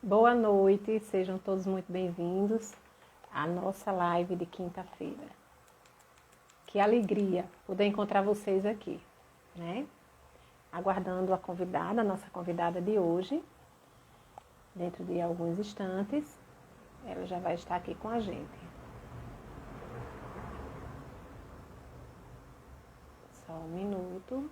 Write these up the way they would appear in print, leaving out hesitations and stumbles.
Boa noite, sejam todos muito bem-vindos à nossa live de quinta-feira. Que alegria poder encontrar vocês aqui, né? Aguardando a convidada, a nossa convidada de hoje. Dentro de alguns instantes, ela já vai estar aqui com a gente. Só um minuto.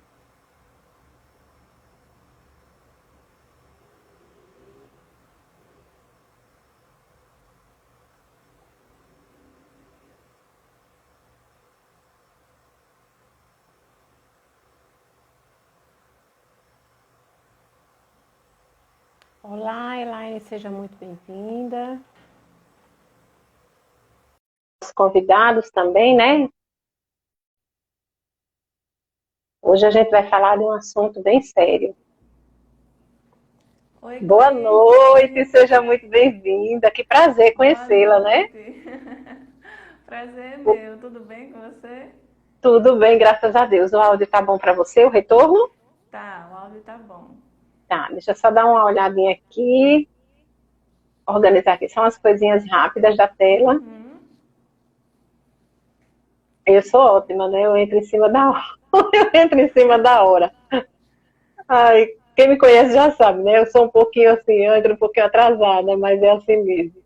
Olá, Elaine, seja muito bem-vinda. Os convidados também, né? Hoje a gente vai falar de um assunto bem sério. Oi, Boa noite, Cleide. seja muito bem-vinda. Que prazer Boa conhecê-la, né? noite. Prazer é meu. Tudo bem com você? Tudo bem, graças a Deus. O áudio tá bom para você, o retorno? Tá, o áudio tá bom. Tá, deixa eu só dar uma olhadinha aqui, organizar aqui só umas coisinhas rápidas da tela. Uhum. Eu sou ótima, né? Eu entro em cima da hora. Eu entro em cima da hora. Ai, quem me conhece já sabe, né? Eu sou um pouquinho assim, eu entro um pouquinho atrasada, mas é assim mesmo.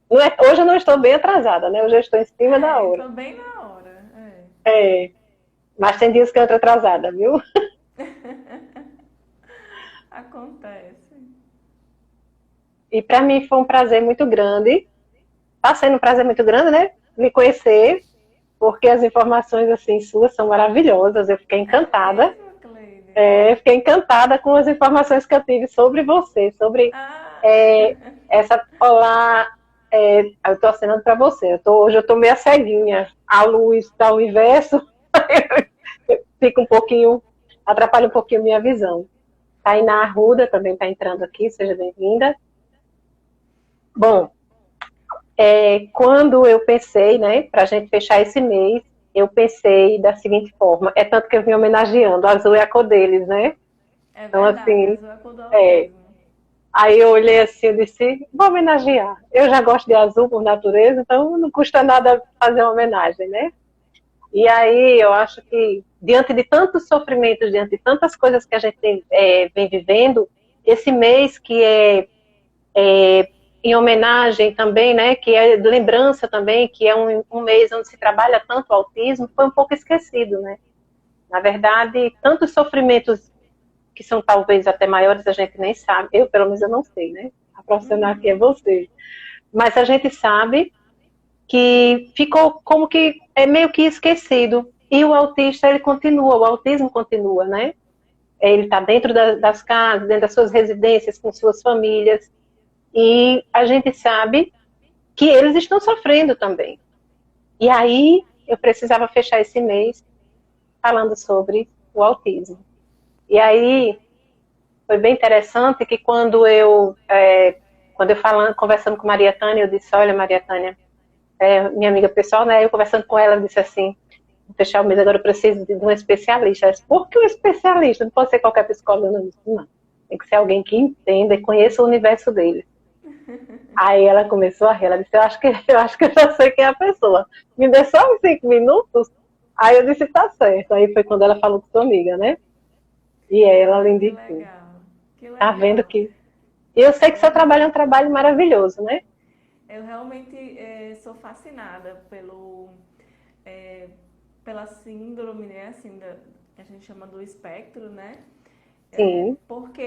Hoje eu não estou bem atrasada, né? Hoje eu estou em cima da hora. Tô bem na hora. É, mas tem dias que eu entro atrasada, viu? Acontece. E para mim foi um prazer muito grande. Está sendo um prazer muito grande, né? Me conhecer, porque as informações assim suas são maravilhosas. Eu fiquei É encantada. mesmo, Cleide? Fiquei encantada com as informações que eu tive sobre você, sobre Ah, é, essa. Olá, eu estou assinando para você. Hoje eu estou meio ceguinha. A luz está o inverso, fica um pouquinho, atrapalha um pouquinho a minha visão. Tainá Arruda também está entrando aqui, seja bem-vinda. Bom, quando eu pensei, né, para a gente fechar esse mês, eu pensei da seguinte forma, é tanto que eu vim homenageando, o azul é a cor deles, né? é Então, verdade, assim, azul é cor do é, autismo. aí eu olhei assim e disse, vou homenagear. Eu já gosto de azul por natureza, então não custa nada fazer uma homenagem, né? E aí eu acho que, diante de tantos sofrimentos, diante de tantas coisas que a gente vem vivendo, esse mês que é em homenagem também, né, que é lembrança também, que é um mês onde se trabalha tanto o autismo, foi um pouco esquecido, né? Na verdade, tantos sofrimentos que são talvez até maiores, a gente nem sabe, eu pelo menos eu não sei, né? A profissional aqui é Uhum. você. Mas a gente sabe que ficou como que é meio que esquecido. E o autista, ele continua, o autismo continua, né? Ele está dentro das casas, dentro das suas residências, com suas famílias. E a gente sabe que eles estão sofrendo também. E aí eu precisava fechar esse mês falando sobre o autismo. E aí foi bem interessante que quando eu falando, conversando com Maria Tânia, eu disse, olha Maria Tânia, minha amiga pessoal, né? Eu conversando com ela, eu disse assim, vou fechar o mês, agora eu preciso de um especialista. Ela disse, por que um especialista? Não pode ser qualquer psicólogo, não. Não. Tem que ser alguém que entenda e conheça o universo dele. Aí ela começou a rir, ela disse, eu acho que eu já sei quem é a pessoa. Me dê só uns 5 minutos. Aí eu disse, tá certo. Aí foi quando ela falou com sua amiga, né? E ela, Ah, além que de tudo, legal. Que tá vendo legal. que. E eu sei É que seu trabalho é um verdade. trabalho maravilhoso, né? Eu realmente sou fascinada é, pela síndrome, né, assim, que a gente chama do espectro, né? Sim, Porque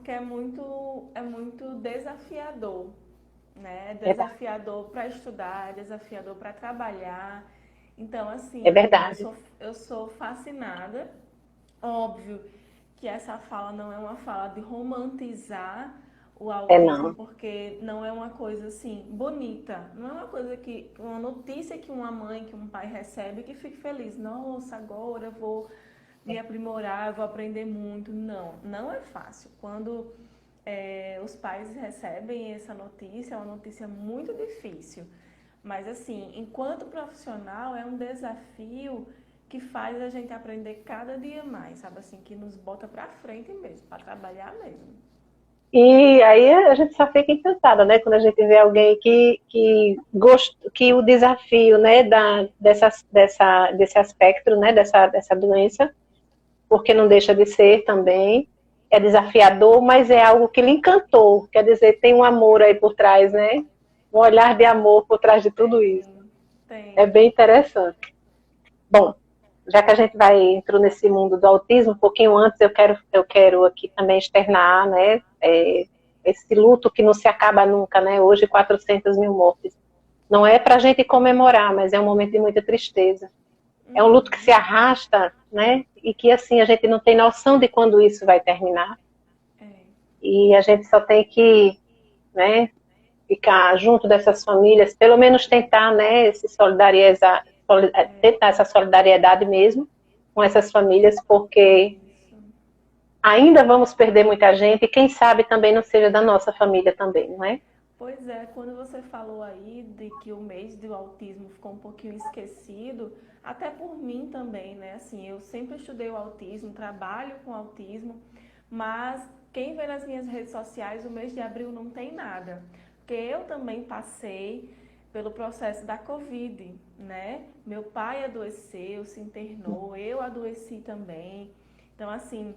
é muito desafiador, né? É verdade. desafiador para estudar, é desafiador para trabalhar. Então, É assim, verdade. eu sou fascinada. Óbvio que essa fala não é uma fala de romantizar o É autismo, não. porque não é uma coisa assim bonita, não é uma coisa uma notícia que uma mãe, que um pai recebe que fique feliz. Nossa, agora eu vou me aprimorar, eu vou aprender muito. Não, não é fácil. Quando os pais recebem essa notícia, é uma notícia muito difícil. Mas assim, enquanto profissional, é um desafio que faz a gente aprender cada dia mais, sabe assim, que nos bota pra frente mesmo, pra trabalhar mesmo. E aí a gente só fica encantada, né? Quando a gente vê alguém que o desafio, né, desse aspecto, né, dessa doença, porque não deixa de ser também, é desafiador, mas é algo que lhe encantou. Quer dizer, tem um amor aí por trás, né? Um olhar de amor por trás de tudo isso. Tem, É tem. bem interessante. Bom, já que a gente entrou nesse mundo do autismo, um pouquinho antes eu quero aqui também externar, né, esse luto que não se acaba nunca, né, hoje 400 mil mortes. Não é para a gente comemorar, mas é um momento de muita tristeza. É um luto que se Uhum. arrasta, né, e que assim a gente não tem noção de quando isso vai terminar. É. E a gente só tem que, né, ficar junto dessas famílias, pelo menos tentar, né, se solidarizar, tentar essa solidariedade mesmo com essas famílias, porque Isso. ainda vamos perder muita gente e quem sabe também não seja da nossa família também, não é? Pois é, quando você falou aí de que o mês do autismo ficou um pouquinho esquecido, até por mim também, né? Assim, eu sempre estudei o autismo, trabalho com autismo, mas quem vê nas minhas redes sociais, o mês de abril não tem nada. Porque eu também passei pelo processo da Covid, né? Meu pai adoeceu, se internou, eu adoeci também. Então, assim,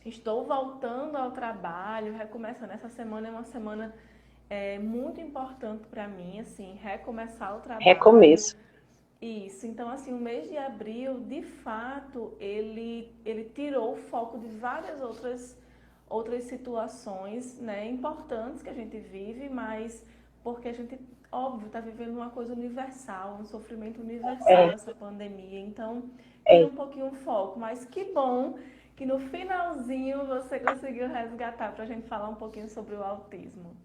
estou voltando ao trabalho, recomeçando. Essa semana é uma semana muito importante para mim, assim, recomeçar o trabalho. Recomeço. Isso. Então, assim, o mês de abril, de fato, ele tirou o foco de várias outras situações, né, importantes que a gente vive, mas porque a gente, óbvio, está vivendo uma coisa universal, um sofrimento universal, É, essa pandemia. Então, tira é. um pouquinho o foco. Mas que bom que no finalzinho você conseguiu resgatar para a gente falar um pouquinho sobre o autismo.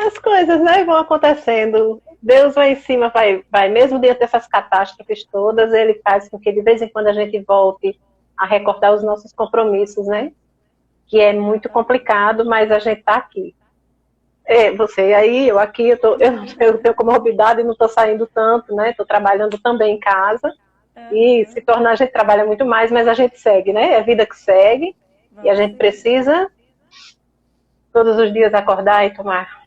As coisas, né, vão acontecendo. Deus lá em cima vai, mesmo dentro dessas catástrofes todas, ele faz com que de vez em quando a gente volte a recordar os nossos compromissos, né? Que é muito Exatamente. complicado, mas a gente está aqui. Você aí, eu aqui, eu tenho comorbidade e não estou saindo tanto, né? Estou trabalhando também em casa e se Aham. tornar a gente trabalha muito mais, mas a gente segue, né? É a vida que segue e a Vamos gente seguir. precisa todos os dias acordar e tomar,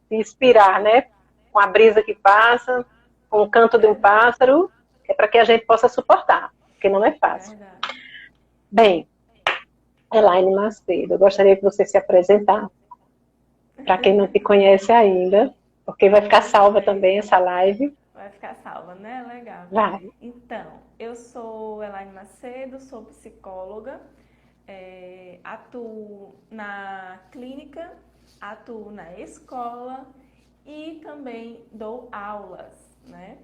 se inspirar, né? Com a brisa que passa, com o canto de um Verdade. pássaro, é para que a gente possa suportar, porque não é fácil. Verdade. Bem, Elaine Macedo, eu gostaria que você se apresentasse para quem não te conhece ainda, porque vai ficar salva também Perfeito. essa live. Vai ficar salva, né? Legal. Vai. Então, eu sou Elaine Macedo, sou psicóloga, atuo na clínica, atuo na escola e também dou aulas, né?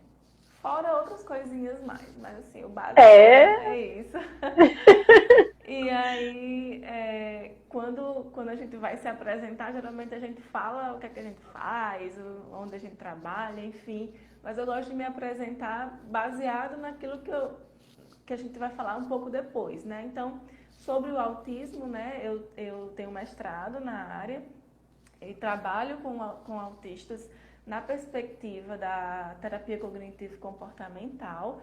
Fora outras coisinhas mais, mas assim, o básico mesmo É, é isso. E aí, quando a gente vai se apresentar, geralmente a gente fala o que é que a gente faz, onde a gente trabalha, enfim. Mas eu gosto de me apresentar baseado naquilo que a gente vai falar um pouco depois, né? Então, sobre o autismo, né? Eu tenho mestrado na área e trabalho com autistas na perspectiva da terapia cognitivo-comportamental.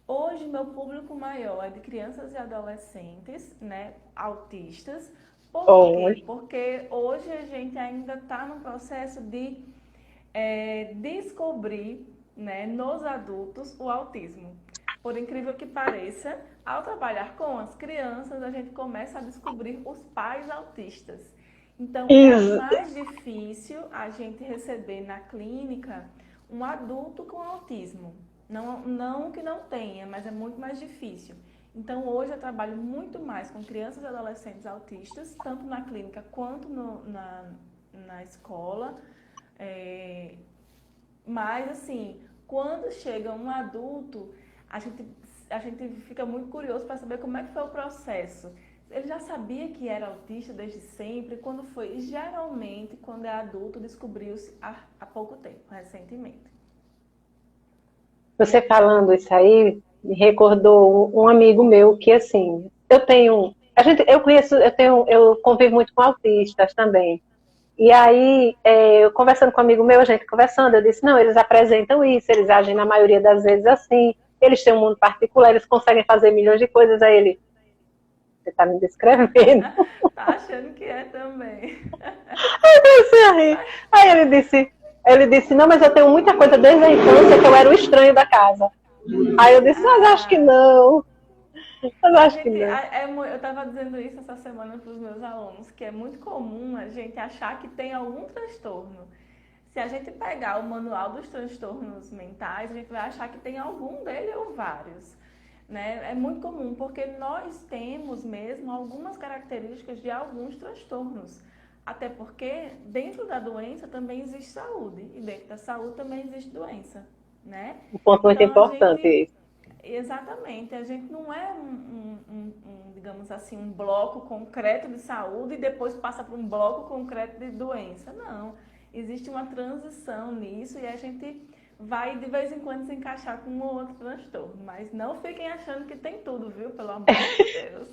Hoje, meu público maior é de crianças e adolescentes, né, autistas. Por olha, quê? Porque hoje a gente ainda está no processo de descobrir, né, nos adultos o autismo. Por incrível que pareça, ao trabalhar com as crianças, a gente começa a descobrir os pais autistas. Então, é isso. mais difícil a gente receber na clínica um adulto com autismo. Não, não que não tenha, mas é muito mais difícil. Então, hoje eu trabalho muito mais com crianças e adolescentes autistas, tanto na clínica quanto na escola. É, mas, assim, quando chega um adulto, a gente, a gente fica muito curioso para saber como é que foi o processo. Ele já sabia que era autista desde sempre? Quando foi? Geralmente, quando é adulto, descobriu-se há pouco tempo, recentemente. Você falando isso aí me recordou um amigo meu que assim, eu convivo muito com autistas também. E aí, eu conversando com um amigo meu, a gente conversando, eu disse, não, eles apresentam isso, eles agem na maioria das vezes assim, eles têm um mundo particular, eles conseguem fazer milhões de coisas a ele. Você está me descrevendo. Tá achando que é também. Comecei a rir. Aí ele disse, não, mas eu tenho muita coisa desde a infância que eu era o estranho da casa. Aí eu disse, mas acho que Ah, não. Mas a acho que gente, não. eu estava dizendo isso essa semana para os meus alunos, que é muito comum a gente achar que tem algum transtorno. Se a gente pegar o manual dos transtornos mentais, a gente vai achar que tem algum dele ou vários. Né? É muito comum, porque nós temos mesmo algumas características de alguns transtornos. Até porque dentro da doença também existe saúde, e dentro da saúde também existe doença, né? Um ponto muito Então a importante gente, esse. exatamente, a gente não é digamos assim, um bloco concreto de saúde e depois passa para um bloco concreto de doença. Não, existe uma transição nisso e a gente vai de vez em quando se encaixar com um ou outro transtorno. Mas não fiquem achando que tem tudo, viu? Pelo amor de Deus.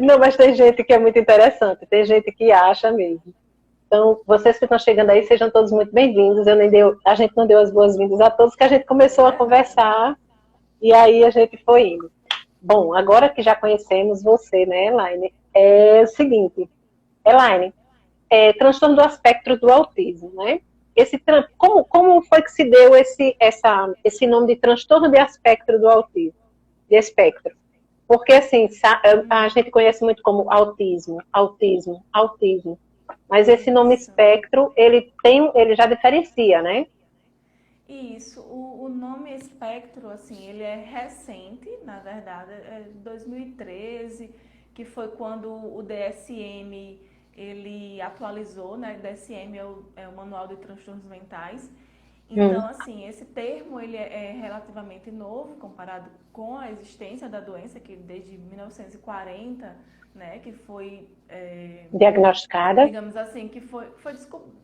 Não, mas tem gente que é muito interessante, tem gente que acha mesmo. Então, vocês que estão chegando aí, sejam todos muito bem-vindos. A gente não deu as boas-vindas a todos, que a gente É começou a verdade. conversar e aí a gente foi indo. Bom, agora que já conhecemos você, né, Elaine, é o seguinte, Elaine, transtorno do espectro do autismo, né? Como foi que se deu esse nome de transtorno de espectro do autismo, de espectro? Porque, assim, a gente conhece muito como autismo, autismo, autismo. Mas esse nome Isso. espectro, ele já diferencia, né? Isso, o nome espectro, assim, ele é recente, na verdade, é 2013, que foi quando o DSM ele atualizou, né? O DSM é o Manual de Transtornos Mentais. Então, Hum. assim, esse termo ele é relativamente novo comparado com a existência da doença, que desde 1940, né, que foi, Diagnosticada. digamos assim, que foi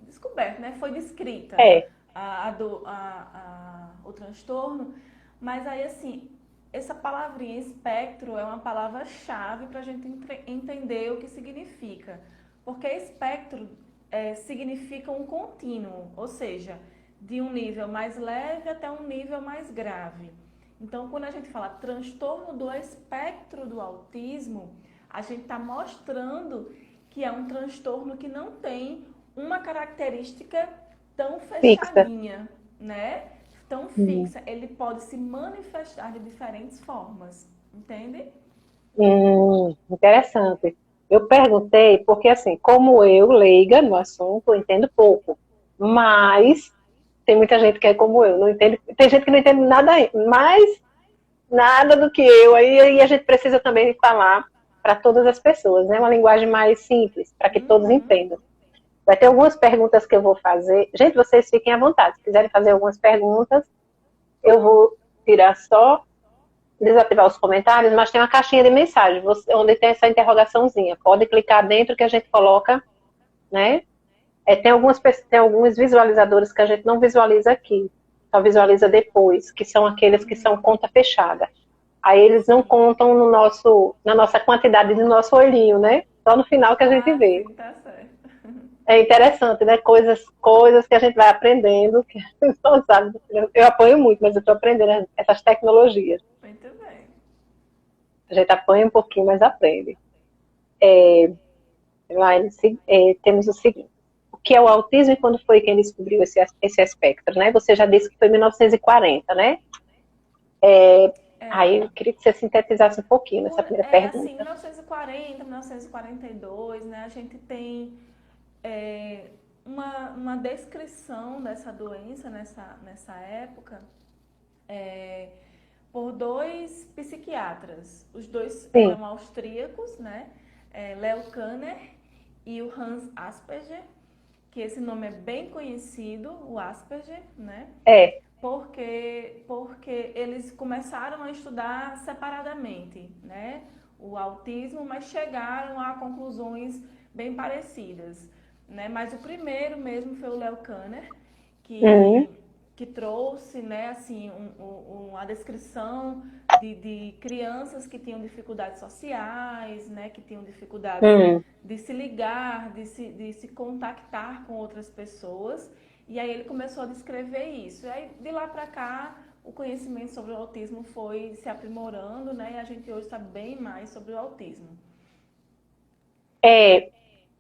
descoberto, né, foi descrita É, o transtorno, mas aí assim, essa palavrinha espectro é uma palavra-chave para a gente entender o que significa, porque espectro significa um contínuo, ou seja, de um nível mais leve até um nível mais grave. Então, quando a gente fala transtorno do espectro do autismo, a gente está mostrando que é um transtorno que não tem uma característica tão fixa. fechadinha, né? Tão Hum. fixa. Ele pode se manifestar de diferentes formas, entende? Interessante. Eu perguntei porque, assim, como eu, leiga no assunto, eu entendo pouco. Mas tem muita gente que é como eu, não entende. Tem gente que não entende nada, mais nada do que eu. Aí a gente precisa também falar para todas as pessoas, né? Uma linguagem mais simples, para que todos Uhum. entendam. Vai ter algumas perguntas que eu vou fazer. Gente, vocês fiquem à vontade. Se quiserem fazer algumas perguntas, eu vou tirar só, desativar os comentários, mas tem uma caixinha de mensagem, onde tem essa interrogaçãozinha. Pode clicar dentro que a gente coloca, né? Tem alguns visualizadores que a gente não visualiza aqui, só visualiza depois, que são aqueles que são conta fechada. Aí eles não Sim. contam na nossa quantidade do nosso olhinho, né? Só no final que a gente Ah, vê. sim, tá certo. É interessante, né? Coisas que a gente vai aprendendo, que a gente não sabe. Eu apoio muito, mas eu estou aprendendo essas tecnologias. Muito bem. A gente apanha um pouquinho, mas aprende. Lá temos o seguinte: o que é o autismo e quando foi quem descobriu esse espectro, né? Você já disse que foi em 1940, né? É, Aí eu queria que você sintetizasse um pouquinho nessa primeira assim, pergunta. 1940, 1942, né, a gente tem uma descrição dessa doença nessa época por dois psiquiatras. Os dois Sim, eram austríacos, né? Leo Kanner e o Hans Asperger, que esse nome é bem conhecido, o Asperger, né? é. Porque eles começaram a estudar separadamente, né? O autismo, mas chegaram a conclusões bem parecidas, né? Mas o primeiro mesmo foi o Leo Kanner, Uhum, que, que trouxe, né, assim, a descrição de crianças que tinham dificuldades sociais, né, que tinham dificuldades uhum, de se ligar, de se contactar com outras pessoas. E aí ele começou a descrever isso. E aí de lá para cá o conhecimento sobre o autismo foi se aprimorando, né? E a gente hoje sabe bem mais sobre o autismo.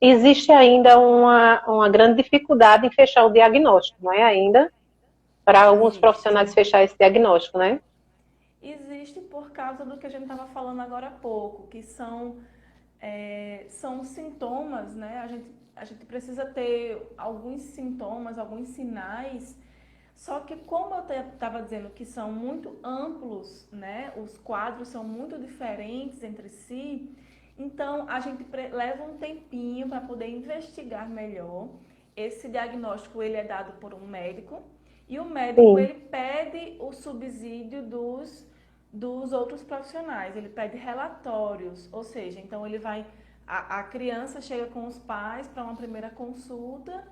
Existe ainda uma grande dificuldade em fechar o diagnóstico, não é? Ainda, para alguns Existe. profissionais fechar esse diagnóstico, né? Existe por causa do que a gente estava falando agora há pouco, que são sintomas, né? A gente precisa ter alguns sintomas, alguns sinais, só que como eu estava dizendo que são muito amplos, né? Os quadros são muito diferentes entre si, então a gente leva um tempinho para poder investigar melhor. Esse diagnóstico ele é dado por um médico e o médico Sim. ele pede o subsídio dos outros profissionais, ele pede relatórios, ou seja, então ele vai, a criança chega com os pais para uma primeira consulta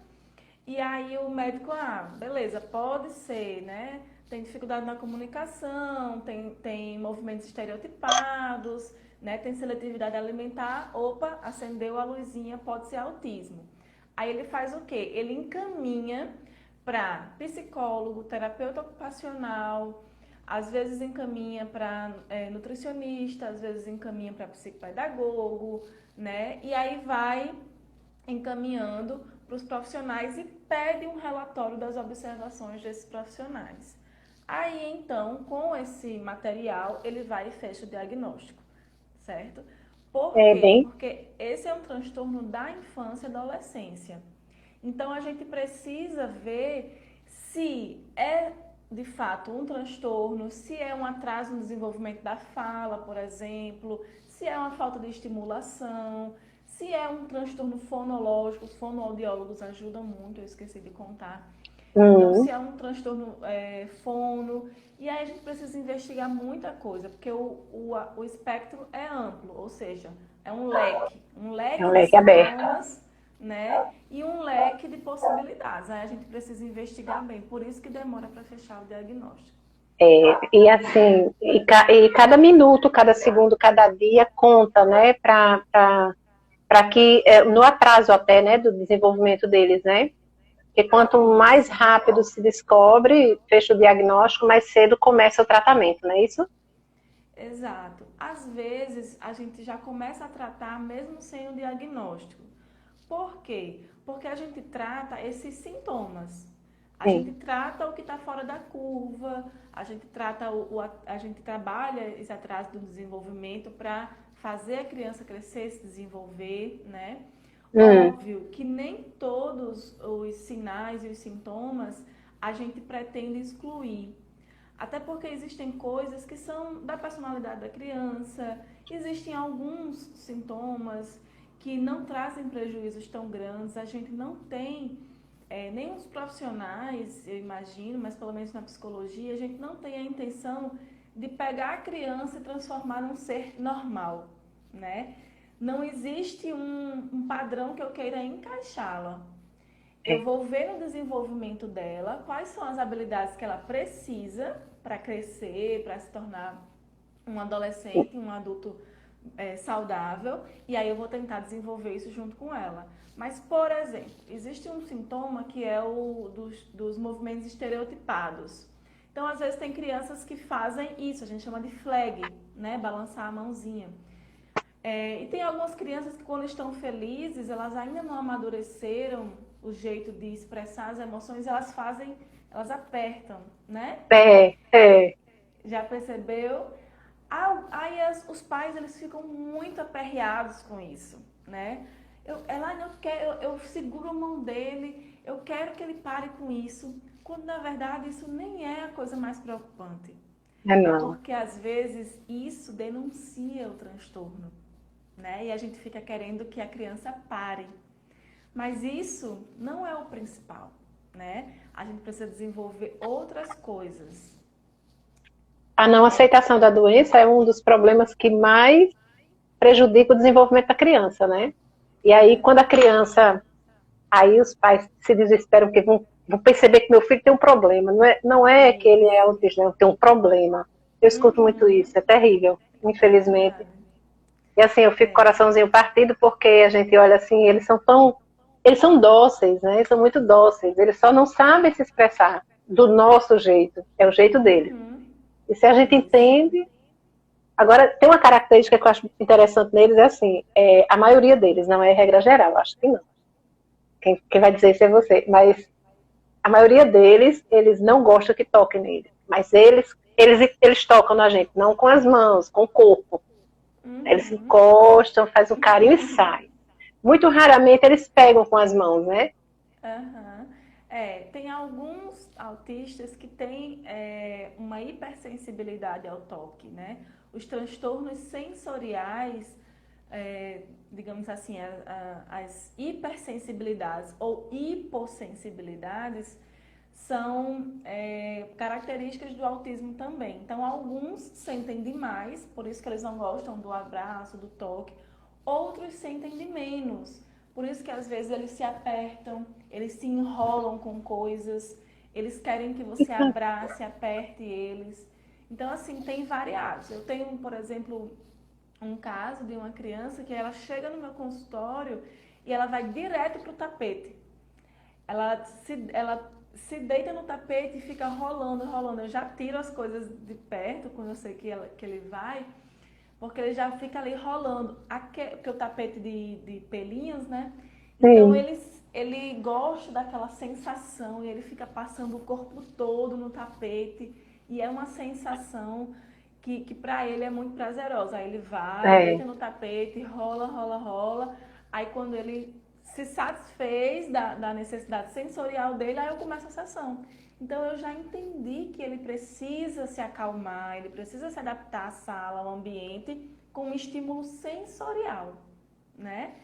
e aí o médico, beleza, pode ser, né? Tem dificuldade na comunicação, tem movimentos estereotipados, né? Tem seletividade alimentar, opa, acendeu a luzinha, pode ser autismo. Aí ele faz o quê? Ele encaminha para psicólogo, terapeuta ocupacional, às vezes encaminha para nutricionista, às vezes encaminha para psicopedagogo, né? E aí vai encaminhando para os profissionais e pede um relatório das observações desses profissionais. Aí então, com esse material, ele vai e fecha o diagnóstico, certo? Por É quê? bem. Porque esse é um transtorno da infância e adolescência. Então a gente precisa ver se é de fato um transtorno, se é um atraso no desenvolvimento da fala, por exemplo, se é uma falta de estimulação, se é um transtorno fonológico, os fonoaudiólogos ajudam muito, eu esqueci de contar. Então, se Uhum. é um transtorno fono, e aí a gente precisa investigar muita coisa, porque o espectro é amplo, ou seja, é um É um leque de leque aberto. sintomas, né? E um leque de possibilidades. Aí a gente precisa investigar bem, por isso que demora para fechar o diagnóstico. E assim, e cada minuto, cada segundo, cada dia conta, né, para que, no atraso até, né, do desenvolvimento deles, né? Porque quanto mais Isso. rápido se descobre, fecha o diagnóstico, mais cedo começa o tratamento, não é isso? Exato. Às vezes a gente já começa a tratar mesmo sem o diagnóstico. Por quê? Porque a gente trata esses sintomas. A gente Sim. trata o que está fora da curva, a gente trata a gente trabalha esse atraso do desenvolvimento para fazer a criança crescer, se desenvolver, né? Hum, Óbvio que nem todos os sinais e os sintomas a gente pretende excluir. Até porque existem coisas que são da personalidade da criança, existem alguns sintomas que não trazem prejuízos tão grandes, a gente não tem, nem os profissionais, eu imagino, mas pelo menos na psicologia, a gente não tem a intenção de pegar a criança e transformar num ser normal, né? Não existe um padrão que eu queira encaixá-la. Eu é. vou ver no desenvolvimento dela quais são as habilidades que ela precisa para crescer, para se tornar um adolescente, um adulto saudável, e aí eu vou tentar desenvolver isso junto com ela. Mas, por exemplo, existe um sintoma que é o dos movimentos estereotipados. Então, às vezes, tem crianças que fazem isso, a gente chama de flag, né? Balançar a mãozinha. E tem algumas crianças que, quando estão felizes, elas ainda não amadureceram o jeito de expressar as emoções, elas apertam, né? É. Já percebeu? Aí os pais eles ficam muito aperreados com isso, né? Eu seguro a mão dele, eu quero que ele pare com isso, quando na verdade isso nem é a coisa mais preocupante. É É não. porque às vezes isso denuncia o transtorno, né? E a gente fica querendo que a criança pare. Mas isso não é o principal, né? A gente precisa desenvolver outras coisas. A não aceitação da doença é um dos problemas que mais prejudica o desenvolvimento da criança, né? E aí, quando a criança, aí os pais se desesperam porque vão perceber que meu filho tem um problema. Não é que ele é Isso. autista, não, tem um problema. Eu escuto muito Uhum. isso, é terrível, É infelizmente. verdade. E assim, eu fico É. coraçãozinho partido porque a gente olha assim, eles são dóceis, né? Eles são muito dóceis, eles só não sabem se expressar. do nosso jeito, é o jeito deles. Uhum. E se a gente Isso. entende. Agora, tem uma característica que eu acho interessante neles, é assim, a maioria deles, não é regra geral, acho que não. Quem vai dizer isso é você. Mas a maioria deles, eles não gostam que toquem neles. Mas eles tocam na gente, não com as mãos, com o corpo. Eles Uhum. encostam, fazem um carinho e saem. Muito raramente eles pegam com as mãos, né? Aham. Tem alguns autistas que têm uma hipersensibilidade ao toque, né? Os transtornos sensoriais, digamos assim, as hipersensibilidades ou hipossensibilidades são características do autismo também. Então, alguns sentem demais, por isso que eles não gostam do abraço, do toque. Outros sentem de menos, por isso que às vezes eles se apertam, eles se enrolam com coisas, eles querem que você abrace, aperte eles. Então, assim, tem variados. Eu tenho, por exemplo, um caso de uma criança que ela chega no meu consultório e ela vai direto para o tapete. Ela se deita no tapete e fica rolando, rolando. Eu já tiro as coisas de perto quando eu sei que ele vai, porque ele já fica ali rolando. Porque o tapete de pelinhos, né? Então Sim. ele gosta daquela sensação e ele fica passando o corpo todo no tapete. E é uma sensação que para ele é muito prazerosa. Aí ele vai, É, deita no tapete, rola, rola, rola. Aí quando ele se satisfez da necessidade sensorial dele, aí eu começo a sessão. Então eu já entendi que ele precisa se acalmar, ele precisa se adaptar à sala, ao ambiente, com um estímulo sensorial, né?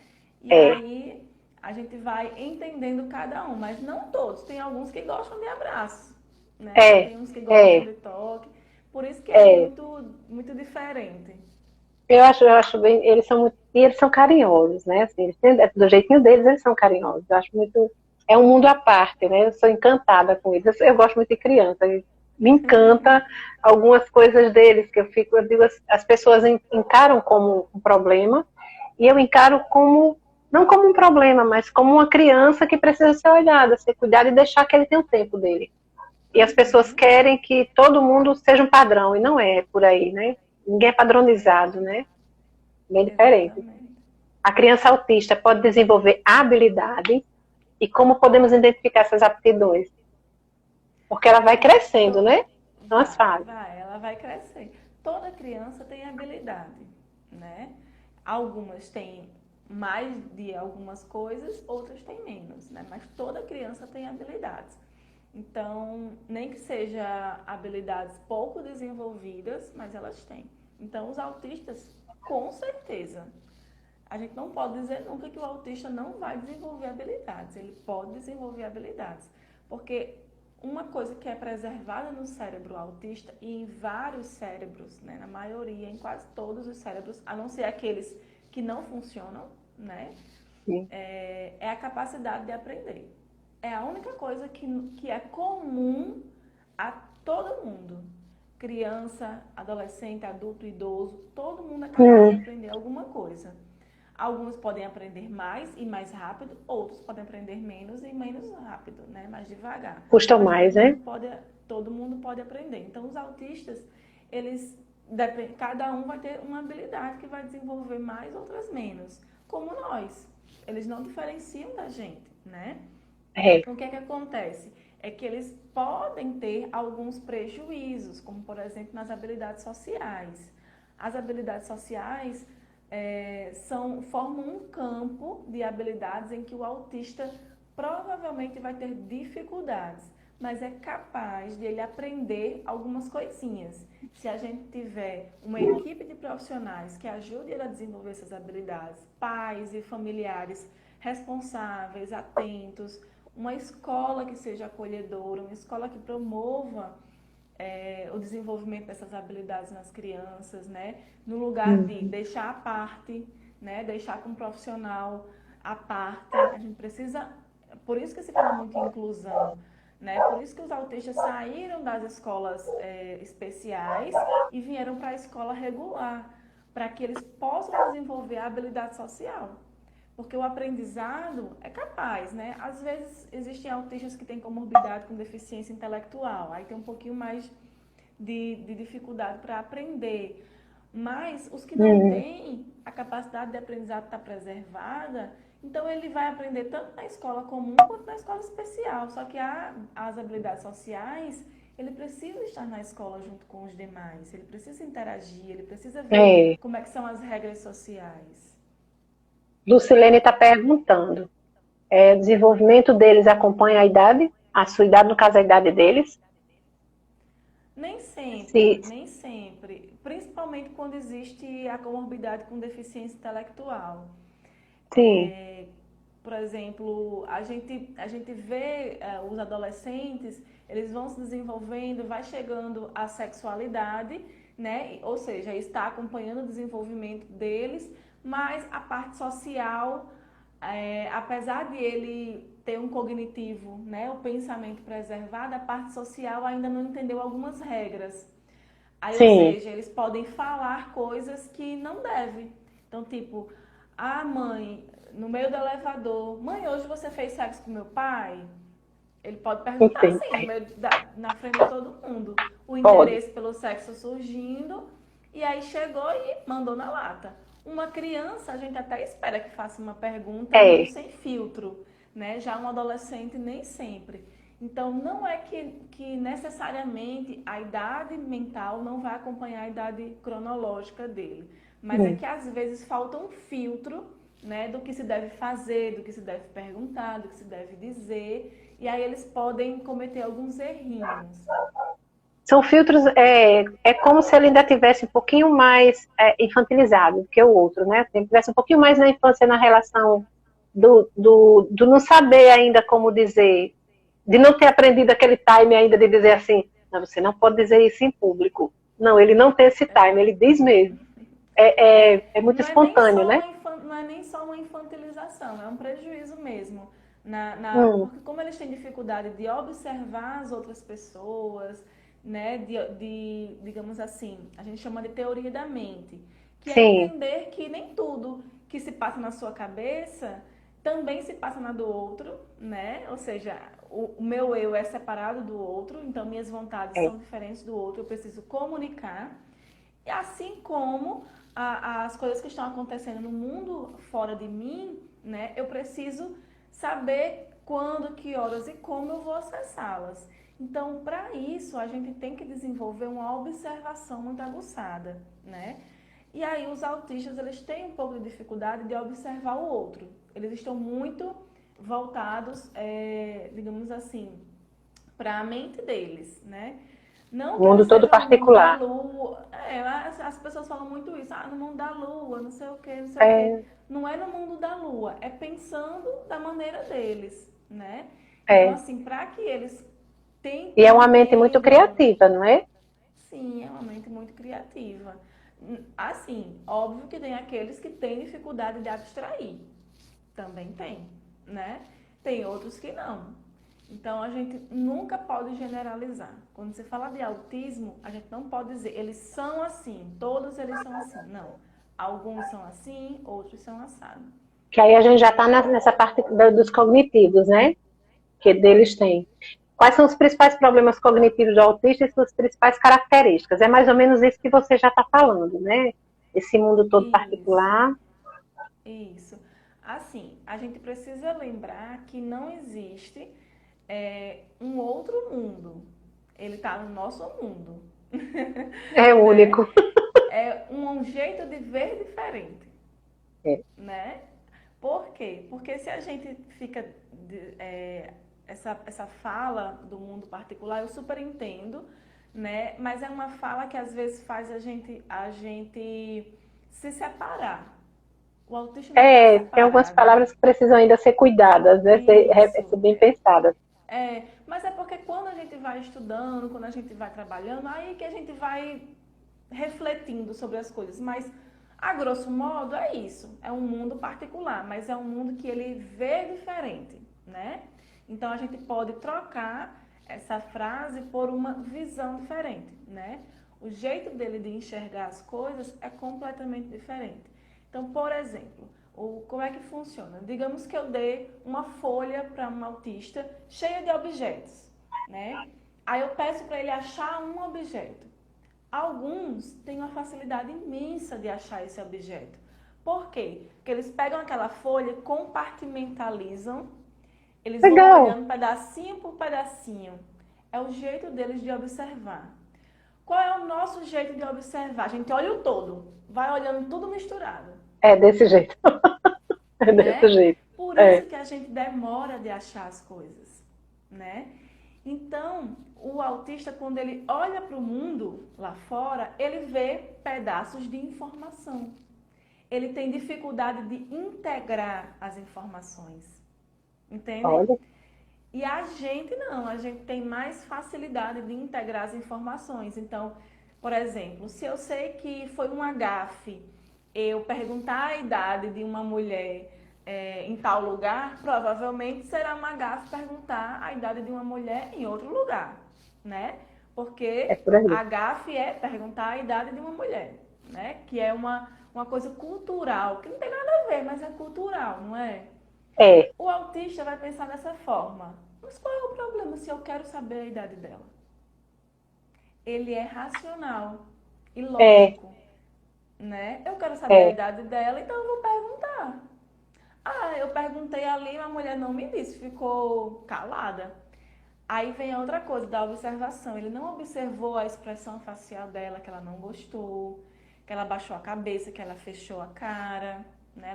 E é, aí a gente vai entendendo cada um, mas não todos. Tem alguns que gostam de abraço, né? é, Tem uns que gostam é, de toque. Por isso que é é. muito, muito diferente. Eu acho bem, e eles são carinhosos, né? Assim, do jeitinho deles, eles são carinhosos. Eu acho muito, é um mundo à parte, né? Eu sou encantada com eles. Eu gosto muito de criança. Me encanta algumas coisas deles que eu digo, as pessoas encaram como um problema e eu encaro como, não como um problema, mas como uma criança que precisa ser olhada, ser cuidada e deixar que ele tenha o tempo dele. E as pessoas Uhum, querem que todo mundo seja um padrão, e não é por aí, né? Ninguém é padronizado, né? Bem diferente. exatamente. A criança autista pode desenvolver habilidades e como podemos identificar essas aptidões? Porque ela vai É, crescendo, né? São as fases. ela vai crescer. Toda criança tem habilidade, né? Algumas têm mais de algumas coisas, outras têm menos, né? Mas toda criança tem habilidades. Então, nem que seja habilidades pouco desenvolvidas, mas elas têm. Então, os autistas, com certeza. A gente não pode dizer nunca que o autista não vai desenvolver habilidades. Ele pode desenvolver habilidades. Porque uma coisa que é preservada no cérebro autista e em vários cérebros, né, na maioria, em quase todos os cérebros, a não ser aqueles que não funcionam, né, Sim. é a capacidade de aprender. É a única coisa que é comum a todo mundo. Criança, adolescente, adulto, idoso, todo mundo é capaz de Hum, aprender alguma coisa. Alguns podem aprender mais e mais rápido, outros podem aprender menos e menos rápido, né? Mais devagar. custam Mas mais, né? todo mundo pode aprender. Então, os autistas, eles, cada um vai ter uma habilidade que vai desenvolver mais, outras menos. Como nós. Eles não diferenciam da gente, né? É. O que é que acontece? É que eles podem ter alguns prejuízos, como por exemplo nas habilidades sociais. As habilidades sociais formam um campo de habilidades em que o autista provavelmente vai ter dificuldades, mas é capaz de ele aprender algumas coisinhas. Se a gente tiver uma equipe de profissionais que ajude ele a desenvolver essas habilidades, pais e familiares responsáveis, atentos, uma escola que seja acolhedora, uma escola que promova o desenvolvimento dessas habilidades nas crianças, né? No lugar de Hum. deixar à parte, né? Deixar com um profissional à parte. A gente precisa, por isso que se fala muito em inclusão, né? Por isso que os autistas saíram das escolas especiais e vieram para a escola regular, para que eles possam desenvolver a habilidade social. Porque o aprendizado é capaz, né? Às vezes existem autistas que têm comorbidade com deficiência intelectual, aí tem um pouquinho mais de dificuldade para aprender. Mas os que não Uhum. têm, a capacidade de aprendizado está preservada, então ele vai aprender tanto na escola comum quanto na escola especial. Só que as habilidades sociais, ele precisa estar na escola junto com os demais, ele precisa interagir, ele precisa ver É. como é que são as regras sociais. Lucilene está perguntando, o desenvolvimento deles acompanha a idade? A sua idade, no caso, a idade deles? Nem sempre, Se, nem sempre. Principalmente quando existe a comorbidade com deficiência intelectual. sim, Por exemplo, a gente vê os adolescentes, eles vão se desenvolvendo, vai chegando à sexualidade, né? Ou seja, está acompanhando o desenvolvimento deles, mas a parte social, apesar de ele ter um cognitivo, né, o pensamento preservado, a parte social ainda não entendeu algumas regras. Aí, ou sim, seja, eles podem falar coisas que não devem. Então, tipo, a mãe, no meio do elevador, mãe, hoje você fez sexo com meu pai? Ele pode perguntar entendo. assim, no meio na frente de todo mundo. O Pode. interesse pelo sexo surgindo, e aí chegou e mandou na lata. Uma criança, a gente até espera que faça uma pergunta meio É, sem filtro, né? Já um adolescente, nem sempre. Então, não é que necessariamente a idade mental não vai acompanhar a idade cronológica dele, mas é hum. que às vezes falta um filtro, né, do que se deve fazer, do que se deve perguntar, do que se deve dizer, e aí eles podem cometer alguns errinhos. São filtros, é como se ele ainda tivesse um pouquinho mais infantilizado que o outro, né? Se ele tivesse um pouquinho mais na infância na relação do não saber ainda como dizer, de não ter aprendido aquele time ainda de dizer assim, não, você não pode dizer isso em público. Não, ele não tem esse time, ele diz mesmo. É muito espontâneo, né? Não é nem só uma infantilização, é um prejuízo mesmo. Hum, Porque como eles têm dificuldade de observar as outras pessoas, né, digamos assim, a gente chama de teoria da mente, que é sim, entender que nem tudo que se passa na sua cabeça também se passa na do outro, né? Ou seja, o meu eu é separado do outro, então minhas vontades é. são diferentes do outro, eu preciso comunicar. E assim como as coisas que estão acontecendo no mundo fora de mim, né, eu preciso saber quando, que horas e como eu vou acessá-las. Então, para isso, a gente tem que desenvolver uma observação muito aguçada, né? E aí os autistas, eles têm um pouco de dificuldade de observar o outro. Eles estão muito voltados, digamos assim, para a mente deles, né? Não O que ele mundo todo seja no mundo da particular. lua. As pessoas falam muito isso. Ah, no mundo da lua, não sei o que, não sei o que. É, Não é no mundo da lua, é pensando da maneira deles, né? Então, é. assim, para que eles E é uma mente muito entendam, criativa, não é? sim, é uma mente muito criativa. Assim, óbvio que tem aqueles que têm dificuldade de abstrair. Também tem, né? Tem outros que não. Então a gente nunca pode generalizar. Quando você fala de autismo, a gente não pode dizer eles são assim, todos eles são assim. Não. Alguns são assim, outros são assados. Que aí a gente já está nessa parte dos cognitivos, né? Que deles têm. Quais são os principais problemas cognitivos do autista e suas principais características? É mais ou menos isso que você já está falando, né? Esse mundo todo Isso, particular. isso. Assim, a gente precisa lembrar que não existe um outro mundo. Ele está no nosso mundo, É né? único. É um jeito de ver diferente, É. né? Por quê? Porque se a gente fica essa fala do mundo particular, eu super entendo, né? Mas é uma fala que às vezes faz a gente se separar. O autista não está Tem algumas separado. palavras que precisam ainda ser cuidadas, né? Ser Isso. bem pensadas. Mas é porque quando a gente vai estudando, quando a gente vai trabalhando, aí que a gente vai refletindo sobre as coisas. Mas, a grosso modo, é isso. É um mundo particular, mas é um mundo que ele vê diferente, né? Então, a gente pode trocar essa frase por uma visão diferente, né? O jeito dele de enxergar as coisas é completamente diferente. Então, por exemplo, Ou como é que funciona? Digamos que eu dei uma folha para um autista cheia de objetos, né? Aí eu peço para ele achar um objeto. Alguns têm uma facilidade imensa de achar esse objeto. Por quê? Porque eles pegam aquela folha, compartimentalizam, eles vão Legal. olhando pedacinho por pedacinho. É o jeito deles de observar. Qual é o nosso jeito de observar? A gente olha o todo, vai olhando tudo misturado, É desse jeito. É desse né? jeito. Por isso É. que a gente demora de achar as coisas, né? Então, o autista, quando ele olha para o mundo lá fora, ele vê pedaços de informação. Ele tem dificuldade de integrar as informações, entende? Olha. E a gente não, a gente tem mais facilidade de integrar as informações. Então, por exemplo, se eu sei que foi um gafe, eu perguntar a idade de uma mulher em tal lugar, provavelmente será uma gafe perguntar a idade de uma mulher em outro lugar, né? É Porque por aí. a gafe é perguntar a idade de uma mulher, né? Que é uma coisa cultural, que não tem nada a ver, mas é cultural, não é? É. O autista vai pensar dessa forma. Mas qual é o problema se eu quero saber a idade dela? Ele é racional e É. lógico, né? Eu quero saber a É. idade dela, então eu vou perguntar. Ah, eu perguntei ali, a mulher não me disse, ficou calada. Aí vem a outra coisa da observação. Ele não observou a expressão facial dela, que ela não gostou, que ela baixou a cabeça, que ela fechou a cara, né?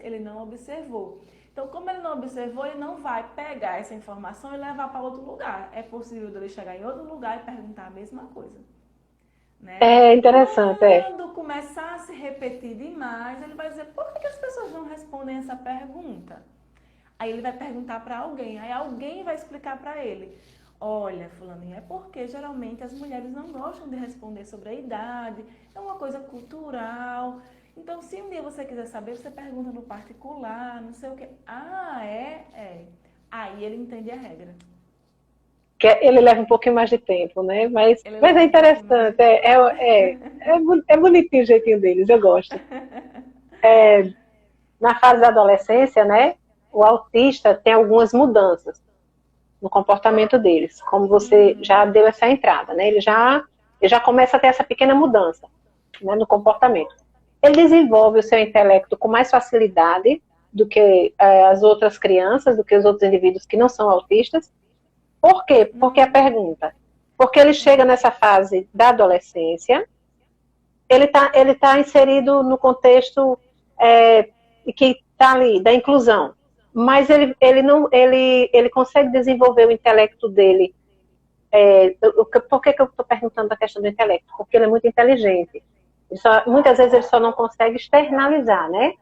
Ele não observou. Então, como ele não observou, ele não vai pegar essa informação e levar para outro lugar. É possível ele chegar em outro lugar e perguntar a mesma coisa, né? É interessante, é. Quando começar a se repetir demais, ele vai dizer: por que as pessoas não respondem essa pergunta? Aí ele vai perguntar para alguém, aí alguém vai explicar para ele: olha, fulaninho, é porque geralmente as mulheres não gostam de responder sobre a idade, é uma coisa cultural. Então, se um dia você quiser saber, você pergunta no particular, não sei o quê. Ah, é? É. Aí ele entende a regra. Ele leva um pouquinho mais de tempo, né? Ele Mas é leva um pouquinho mais de interessante, tempo. é bonitinho o jeitinho deles, eu gosto. Na fase da adolescência, né? O autista tem algumas mudanças no comportamento deles, como você já Uhum. deu essa entrada, né? Ele já começa a ter essa pequena mudança, né, no comportamento. Ele desenvolve o seu intelecto com mais facilidade do que as outras crianças, do que os outros indivíduos que não são autistas. Por quê? Porque a Não. pergunta. Porque ele chega nessa fase da adolescência, ele tá inserido no contexto que está ali, da inclusão. Mas ele consegue desenvolver o intelecto dele. Por que eu estou perguntando da questão do intelecto? Porque ele é muito inteligente. Muitas vezes ele só não consegue externalizar, né?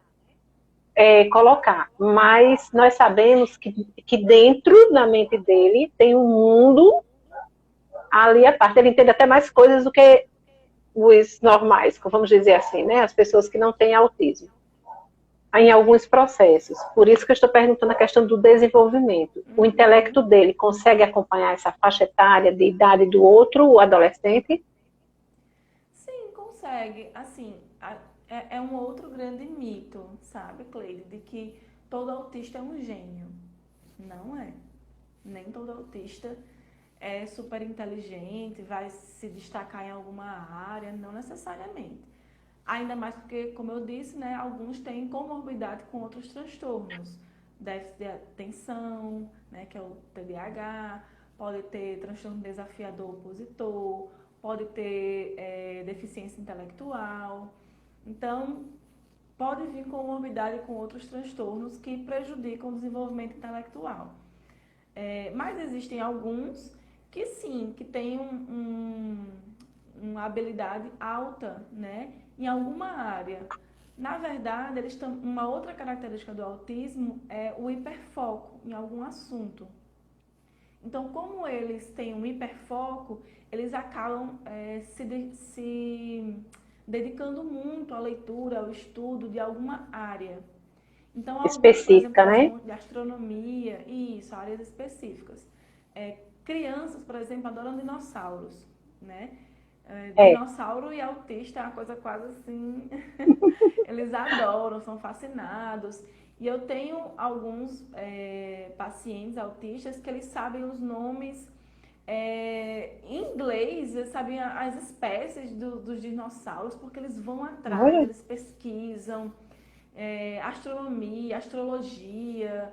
Colocar. Mas nós sabemos que dentro da mente dele tem um mundo ali à parte. Ele entende até mais coisas do que os normais, vamos dizer assim, né? As pessoas que não têm autismo. Em alguns processos. Por isso que eu estou perguntando a questão do desenvolvimento. O Uhum. intelecto dele consegue acompanhar essa faixa etária de idade do outro, o adolescente? Sim, consegue. Assim, é um outro grande mito, sabe, Cleide, de que todo autista é um gênio. Não é. Nem todo autista é super inteligente, vai se destacar em alguma área, não necessariamente. Ainda mais porque, como eu disse, né, alguns têm comorbidade com outros transtornos. Déficit de atenção, né, que é o TDAH, pode ter transtorno desafiador opositor, pode ter deficiência intelectual. Então, pode vir comorbidade com outros transtornos que prejudicam o desenvolvimento intelectual. Mas existem alguns que sim, que têm uma habilidade alta, né, em alguma área. Na verdade, uma outra característica do autismo é o hiperfoco em algum assunto. Então, como eles têm um hiperfoco, eles acabam se dedicando muito à leitura, ao estudo de alguma área. Então, alguns, por exemplo, Específica, né? gostam de astronomia, isso, áreas específicas. Crianças, por exemplo, adoram dinossauros, né? É. Dinossauro e autista é uma coisa quase assim. Eles adoram, são fascinados. E eu tenho alguns pacientes autistas que eles sabem os nomes em inglês, eles sabem as espécies dos dinossauros, porque eles vão atrás, Olha, eles pesquisam astronomia, astrologia,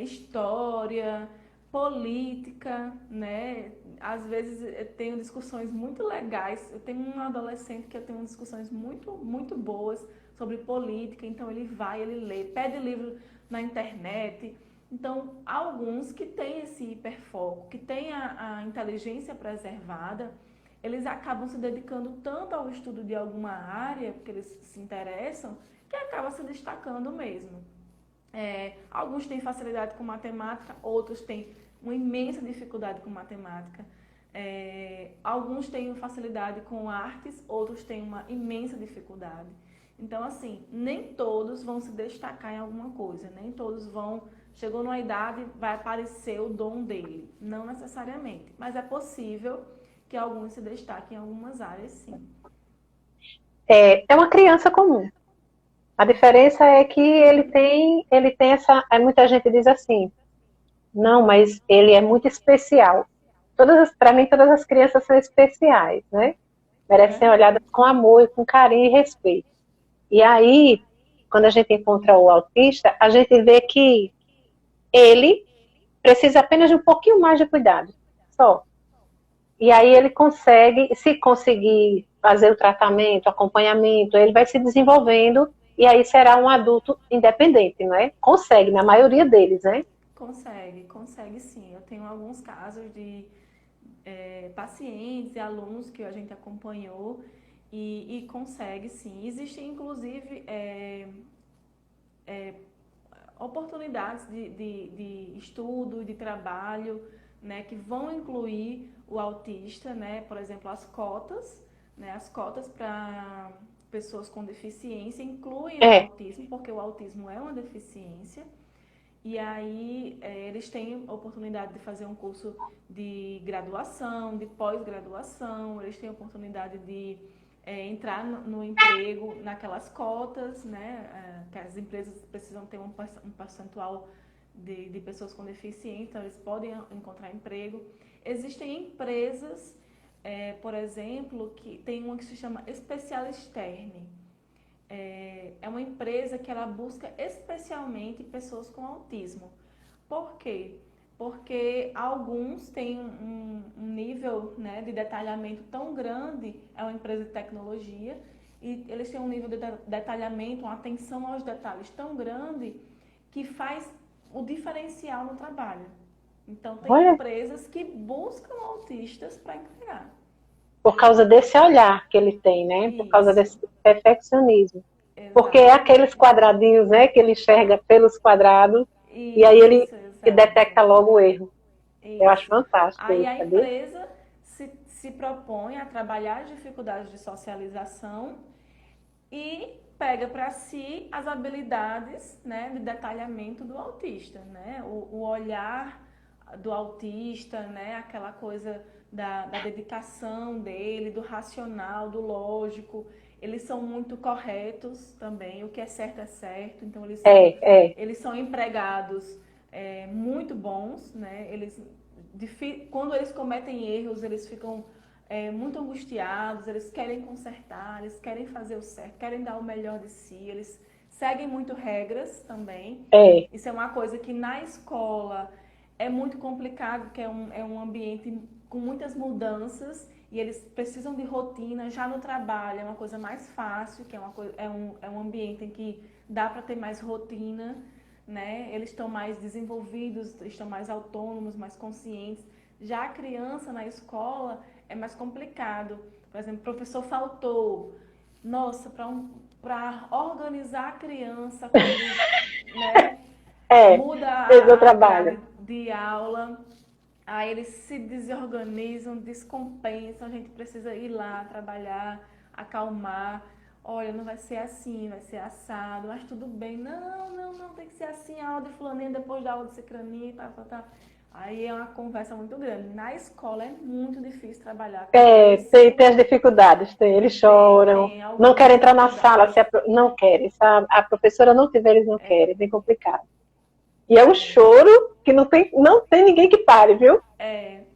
história, política, né? Às vezes eu tenho discussões muito legais. Eu tenho um adolescente que eu tenho discussões muito, muito boas sobre política, então ele vai, ele lê, pede livro na internet. Então, alguns que têm esse hiperfoco, que têm a inteligência preservada, eles acabam se dedicando tanto ao estudo de alguma área, porque eles se interessam, que acaba se destacando mesmo. Alguns têm facilidade com matemática, outros têm uma imensa dificuldade com matemática. Alguns têm facilidade com artes, outros têm uma imensa dificuldade. Então, assim, nem todos vão se destacar em alguma coisa, nem todos vão. Chegou numa idade, vai aparecer o dom dele. Não necessariamente, mas é possível que alguns se destaquem em algumas áreas, sim. é uma criança comum. A diferença é que ele tem essa. Muita gente diz assim, não, mas ele é muito especial. Para mim, todas as crianças são especiais, né? É Merecem ser verdade. olhadas com amor, com carinho e respeito. E aí, quando a gente encontra o autista, a gente vê que ele precisa apenas de um pouquinho mais de cuidado, só. E aí ele consegue, se conseguir fazer o tratamento, acompanhamento, ele vai se desenvolvendo e aí será um adulto independente, não é? Consegue, na maioria deles, né? Consegue, consegue sim. Eu tenho alguns casos de pacientes e alunos que a gente acompanhou e consegue sim. Existem inclusive oportunidades de estudo e de trabalho, né, que vão incluir o autista, né, por exemplo, as cotas para pessoas com deficiência incluem o É, autismo, porque o autismo é uma deficiência. E aí eles têm a oportunidade de fazer um curso de graduação, de pós-graduação, eles têm a oportunidade de entrar no emprego naquelas cotas, né? Que as empresas precisam ter um percentual de pessoas com deficiência, então eles podem encontrar emprego. Existem empresas, por exemplo, que tem uma que se chama Specialisterne. É uma empresa que ela busca especialmente pessoas com autismo. Por quê? Porque alguns têm um nível, né, de detalhamento tão grande, é uma empresa de tecnologia, e eles têm um nível de detalhamento, uma atenção aos detalhes tão grande que faz o diferencial no trabalho. Então, tem olha, empresas que buscam autistas para empregar. por causa desse olhar que ele tem, né? Por causa Isso, desse perfeccionismo. Porque é aqueles exatamente. quadradinhos, né, que ele enxerga pelos quadrados e aí ele Isso, que exato. detecta logo o erro. Eu acho Isso. fantástico Aí isso, a sabia? empresa se propõe a trabalhar as dificuldades de socialização e pega para si as habilidades, né, de detalhamento do autista, né? O olhar do autista, né, aquela coisa da dedicação dele, do racional, do lógico. Eles são muito corretos também, o que é certo, então É. eles são empregados muito bons, né? Quando eles cometem erros, eles ficam muito angustiados, eles querem consertar, eles querem fazer o certo, querem dar o melhor de si, eles seguem muito regras também. É. Isso é uma coisa que na escola é muito complicado, porque é um ambiente com muitas mudanças e eles precisam de rotina. Já no trabalho é uma coisa mais fácil, que é um ambiente em que dá para ter mais rotina, né? Eles estão mais desenvolvidos, estão mais autônomos, mais conscientes. Já a criança na escola é mais complicado. Por exemplo, o professor faltou. Nossa, para organizar a criança quando, né, É, muda fez o a trabalho. grade de aula, aí eles se desorganizam, descompensam, a gente precisa ir lá trabalhar, acalmar. Olha, não vai ser assim, vai ser assado, mas tudo bem. Não, tem que ser assim, a aula de fulaninho depois da aula de cicraninho, tá. Aí é uma conversa muito grande. Na escola é muito difícil trabalhar com É, isso. tem as dificuldades, tem. Eles choram, Tem não algumas querem entrar na sala, dificuldades. não querem. Se a professora não tiver, eles não querem, é bem complicado. E é um É, choro que não tem ninguém que pare, viu?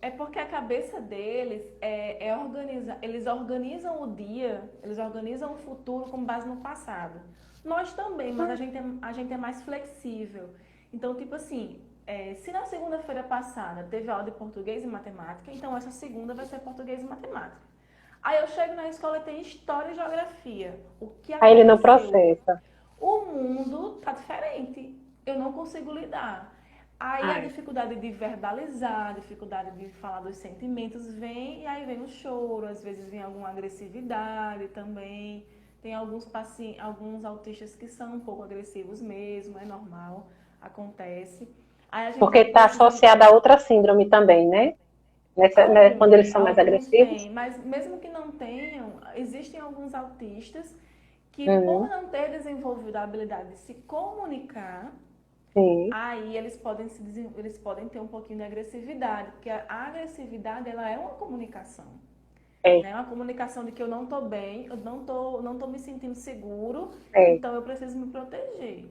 é porque a cabeça deles é organizar. Eles organizam o dia, eles organizam o futuro com base no passado. Nós também, mas a gente é mais flexível. Então, tipo assim, se na segunda-feira passada teve aula de português e matemática, então essa segunda vai ser português e matemática. Aí eu chego na escola e tem história e geografia. O que Aí ele não aconteceu? processa. O mundo tá diferente. Eu não consigo lidar. Aí a Ai, dificuldade de verbalizar, a dificuldade de falar dos sentimentos vem, e aí vem o choro, às vezes vem alguma agressividade também. Tem alguns autistas que são um pouco agressivos mesmo, é normal, acontece. Aí a gente porque está precisa. associada a outra síndrome também, né? Né, quando eles são mais Alguns agressivos. têm, mas mesmo que não tenham, existem alguns autistas que, por Uhum, não ter desenvolvido a habilidade de se comunicar, sim, aí eles podem ter um pouquinho de agressividade, porque a agressividade ela é uma comunicação, é, né? Uma comunicação de que eu não estou bem, eu não tô me sentindo seguro, é. então eu preciso me proteger.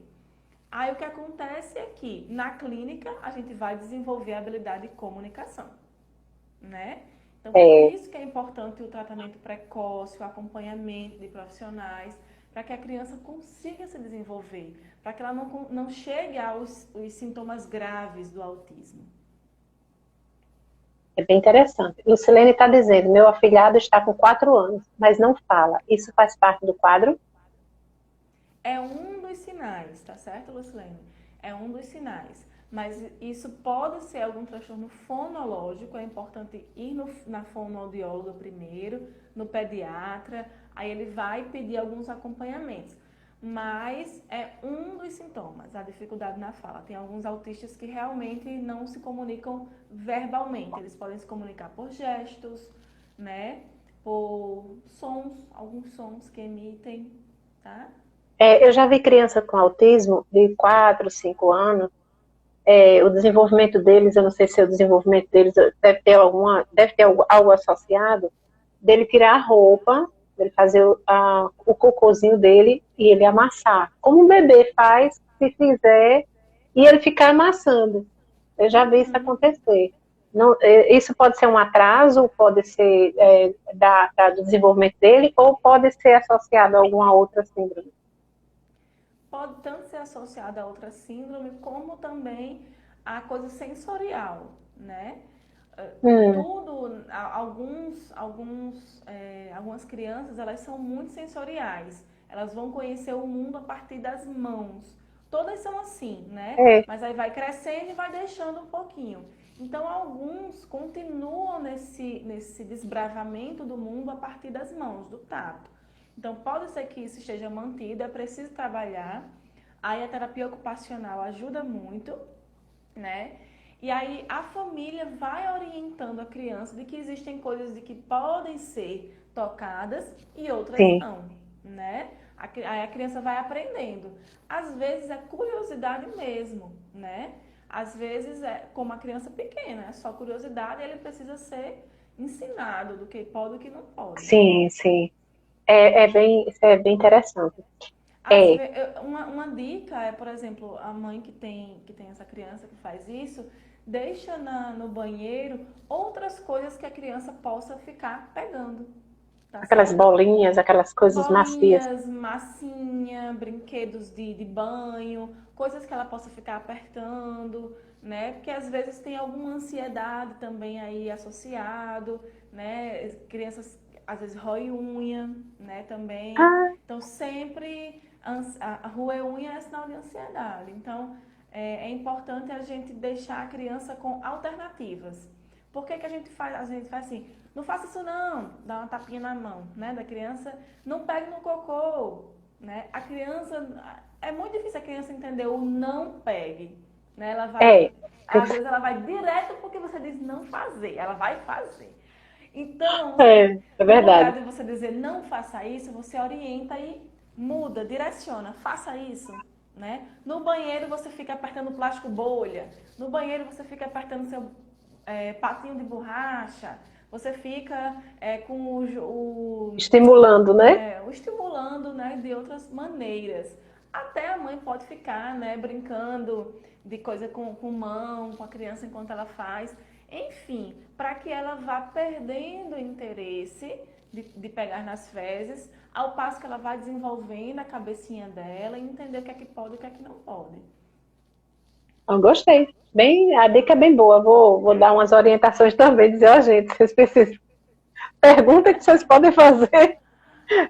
Aí o que acontece é que na clínica a gente vai desenvolver a habilidade de comunicação, né? Então, por É, isso que é importante o tratamento precoce, o acompanhamento de profissionais, para que a criança consiga se desenvolver, para que ela não chegue os sintomas graves do autismo. é bem interessante. Lucilene está dizendo, meu afilhado está com 4 anos, mas não fala. Isso faz parte do quadro? É um dos sinais, tá certo, Lucilene? É um dos sinais. Mas isso pode ser algum transtorno fonológico, é importante ir na fonoaudióloga primeiro, no pediatra, aí ele vai pedir alguns acompanhamentos. Mas é um dos sintomas, a dificuldade na fala. Tem alguns autistas que realmente não se comunicam verbalmente, eles podem se comunicar por gestos, né? Por sons, alguns sons que emitem, tá? Eu já vi criança com autismo de 4, 5 anos. O desenvolvimento deles, eu não sei se o desenvolvimento deles deve ter algo associado, dele tirar a roupa, dele fazer o cocôzinho dele e ele amassar. Como um bebê faz, se fizer, e ele ficar amassando. Eu já vi isso Uhum. acontecer. Não, isso pode ser um atraso, pode ser do desenvolvimento dele, ou pode ser associado a alguma outra síndrome. Pode tanto ser associada a outra síndrome, como também a coisa sensorial, né? Hum, Tudo, algumas crianças, elas são muito sensoriais. Elas vão conhecer o mundo a partir das mãos. Todas são assim, né? é, Mas aí vai crescendo e vai deixando um pouquinho. Então, alguns continuam nesse desbravamento do mundo a partir das mãos, do tato. Então, pode ser que isso esteja mantido, é preciso trabalhar. Aí a terapia ocupacional ajuda muito, né? E aí a família vai orientando a criança de que existem coisas de que podem ser tocadas e outras sim. não, né? Aí a criança vai aprendendo. Às vezes é curiosidade mesmo, né? Às vezes é como a criança pequena, é só curiosidade e ele precisa ser ensinado do que pode e do que não pode. Sim, sim. Isso é bem interessante. É, Uma dica é, por exemplo, a mãe que tem essa criança que faz isso, deixa no banheiro outras coisas que a criança possa ficar pegando, tá aquelas certo? bolinhas, aquelas coisas macias. Bolinhas, massinha, brinquedos de banho, coisas que ela possa ficar apertando, né? Porque às vezes tem alguma ansiedade também aí associado, né? Crianças às vezes roem unha, né? Também. Ah, Então sempre a roer unha é sinal de ansiedade. Então é importante a gente deixar a criança com alternativas. Por que a gente faz? A gente faz assim, não faça isso não, dá uma tapinha na mão, né, da criança, não pegue no cocô, né? A criança, é muito difícil a criança entender o não pegue, né? Ela vai, é, às vezes ela vai direto porque você diz não fazer, ela vai fazer. Então, é no lugar verdade. de você dizer não faça isso, você orienta e muda, direciona, faça isso, né? No banheiro você fica apertando plástico bolha, no banheiro você fica apertando seu patinho de borracha, você fica com Estimulando, né? o estimulando, né, de outras maneiras. Até a mãe pode ficar, né, brincando de coisa com mão, com a criança enquanto ela faz. Enfim, para que ela vá perdendo o interesse de pegar nas fezes, ao passo que ela vai desenvolvendo a cabecinha dela e entender o que é que pode e o que é que não pode. Eu gostei. Bem, a dica é bem boa. Vou dar umas orientações também, dizer, ó, gente, vocês precisam. Pergunta que vocês podem fazer.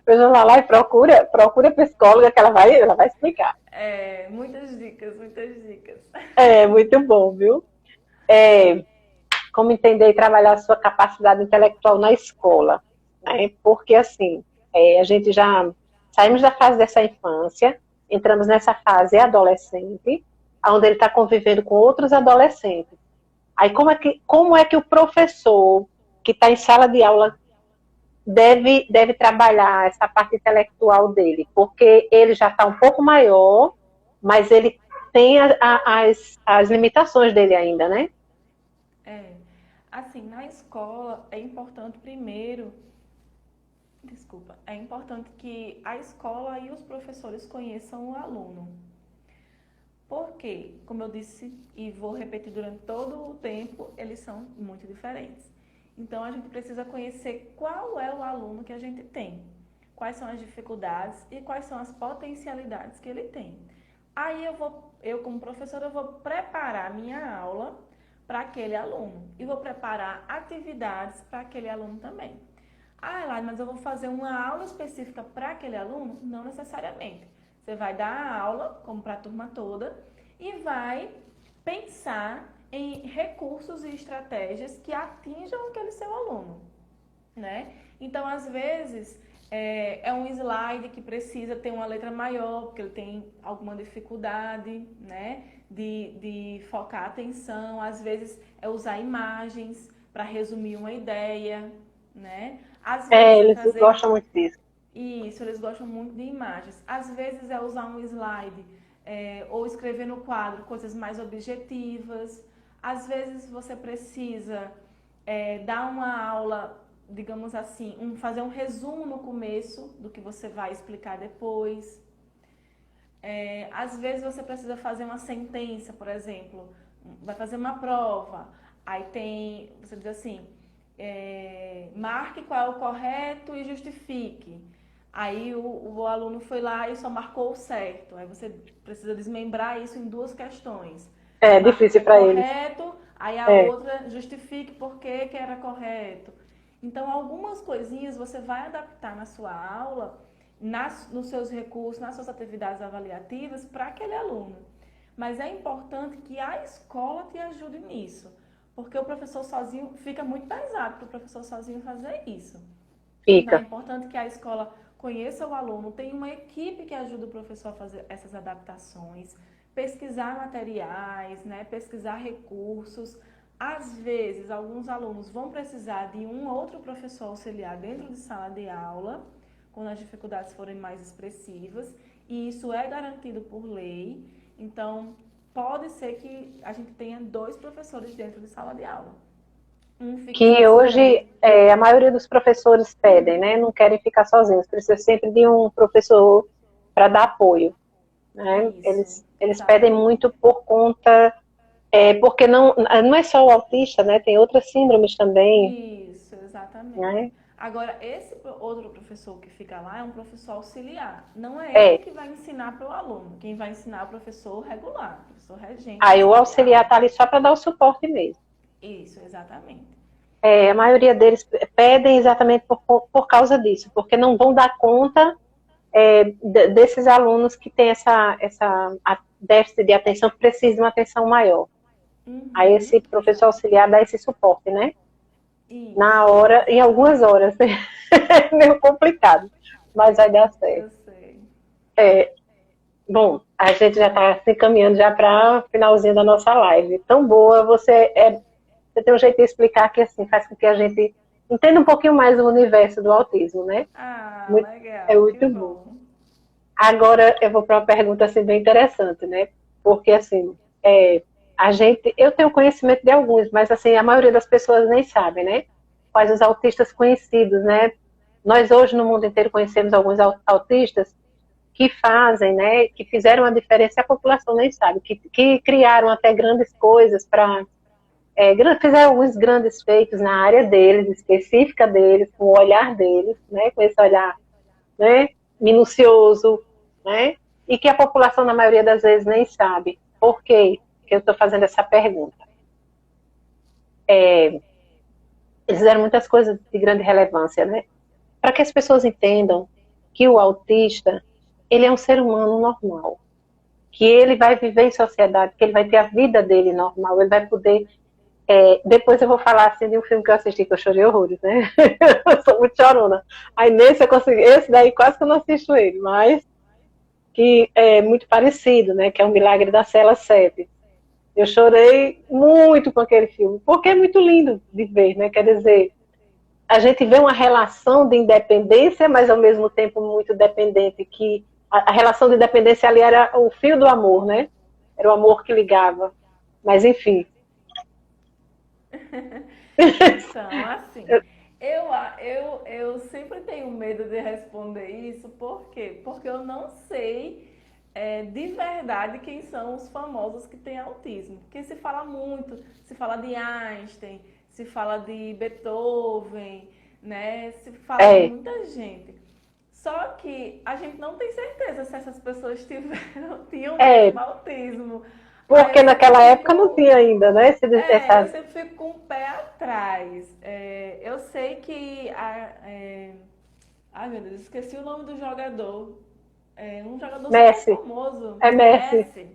Veja lá e procura a psicóloga que ela vai explicar. Muitas dicas, muitas dicas. É muito bom, viu? Como entender e trabalhar a sua capacidade intelectual na escola, né? Porque assim, a gente já saímos da fase dessa infância, entramos nessa fase adolescente, onde ele está convivendo com outros adolescentes. Aí como é que o professor que está em sala de aula deve trabalhar essa parte intelectual dele? Porque ele já está um pouco maior, mas ele tem as limitações dele ainda, né? Assim, na escola é importante primeiro, desculpa, é importante que a escola e os professores conheçam o aluno. Porque, como eu disse e vou repetir durante todo o tempo, eles são muito diferentes. Então, a gente precisa conhecer qual é o aluno que a gente tem, quais são as dificuldades e quais são as potencialidades que ele tem. Aí eu como professora, eu vou preparar minha aula para aquele aluno e vou preparar atividades para aquele aluno também. Ah, Elaine, mas eu vou fazer uma aula específica para aquele aluno? Não necessariamente. Você vai dar a aula, como para a turma toda, e vai pensar em recursos e estratégias que atinjam aquele seu aluno, né? Então, às vezes, é um slide que precisa ter uma letra maior, porque ele tem alguma dificuldade, né? De focar a atenção. Às vezes, é usar imagens para resumir uma ideia, né? Às vezes, Eles gostam muito disso. Isso, eles gostam muito de imagens. Às vezes é usar um slide ou escrever no quadro coisas mais objetivas. Às vezes você precisa dar uma aula, digamos assim, fazer um resumo no começo do que você vai explicar depois. Às vezes você precisa fazer uma sentença, por exemplo, vai fazer uma prova. Aí você diz assim, marque qual é o correto e justifique. Aí o aluno foi lá e só marcou o certo. Aí você precisa desmembrar isso em duas questões. É Marque o que difícil é para eles. correto, aí a É. outra justifique por que era correto. Então, algumas coisinhas você vai adaptar na sua aula, nos seus recursos, nas suas atividades avaliativas para aquele aluno. Mas é importante que a escola te ajude nisso, porque o professor sozinho fica muito pesado para o professor sozinho fazer isso. Então, é Fica. importante que a escola conheça o aluno, tenha uma equipe que ajude o professor a fazer essas adaptações, pesquisar materiais, né, pesquisar recursos. Às vezes, alguns alunos vão precisar de um outro professor auxiliar dentro de sala de aula, quando as dificuldades forem mais expressivas, e isso é garantido por lei. Então, pode ser que a gente tenha 2 professores dentro de sala de aula. Um fique Que auxiliando. hoje a maioria dos professores pedem, né? Não querem ficar sozinhos, precisa sempre de um professor para dar apoio, né? Isso, Eles pedem exatamente. muito por conta, porque não é só o autista, né? Tem outras síndromes também, Isso, exatamente. né? Agora, esse outro professor que fica lá é um professor auxiliar. Não é ele É. que vai ensinar para o aluno. Quem vai ensinar é o professor regular, o professor regente da Aí o sala de auxiliar aula. está ali só para dar o suporte mesmo. Isso, exatamente. A maioria deles pedem exatamente por causa disso, porque não vão dar conta desses alunos que têm essa déficit de atenção, que precisam de uma atenção maior. Aí Uhum, esse professor auxiliar dá esse suporte, né? Na isso, hora, em algumas horas. É meio complicado, mas vai dar certo. eu sei. Bom, a gente já está se encaminhando já para o finalzinho da nossa live. Tão boa, você tem um jeito de explicar que assim faz com que a gente entenda um pouquinho mais o universo do autismo, né? Ah, Muito, é legal, que muito bom. bom. Agora eu vou para uma pergunta assim, bem interessante, né? Porque assim, eu tenho conhecimento de alguns, mas assim, a maioria das pessoas nem sabe, né? Quais os autistas conhecidos, né? Nós hoje no mundo inteiro conhecemos alguns autistas que fazem, né? Que fizeram a diferença e a população nem sabe, que criaram até grandes coisas para fizeram alguns grandes feitos na área deles, específica deles, com o olhar deles, né? Com esse olhar, né, minucioso, né, e que a população, na maioria das vezes, nem sabe. Por quê que eu estou fazendo essa pergunta? Eles fizeram muitas coisas de grande relevância, né, para que as pessoas entendam que o autista, ele é um ser humano normal, que ele vai viver em sociedade, que ele vai ter a vida dele normal, ele vai poder. Depois eu vou falar assim de um filme que eu assisti que eu chorei horrores, né? Eu sou muito chorona. Aí nesse eu consegui, esse daí quase que eu não assisto ele, mas que é muito parecido, né? Que é o Milagre da Cela 7. Eu chorei muito com aquele filme, porque é muito lindo de ver, né? Quer dizer, a gente vê uma relação de independência, mas ao mesmo tempo muito dependente, que a relação de dependência ali era o fio do amor, né? Era o amor que ligava. Mas enfim. Então, assim, eu sempre tenho medo de responder isso, por quê? Porque eu não sei de verdade quem são os famosos que têm autismo. Porque se fala muito, se fala de Einstein, se fala de Beethoven, né? Se fala de É, muita gente. Só que a gente não tem certeza se essas pessoas tinham é, mesmo autismo. Aí porque eu sempre naquela época não fico, tinha ainda, né? eu Essa sempre fico com o pé atrás. Eu sei que ai meu Deus, esqueci o nome do jogador. Um jogador super Messi, famoso, é Messi. Messi.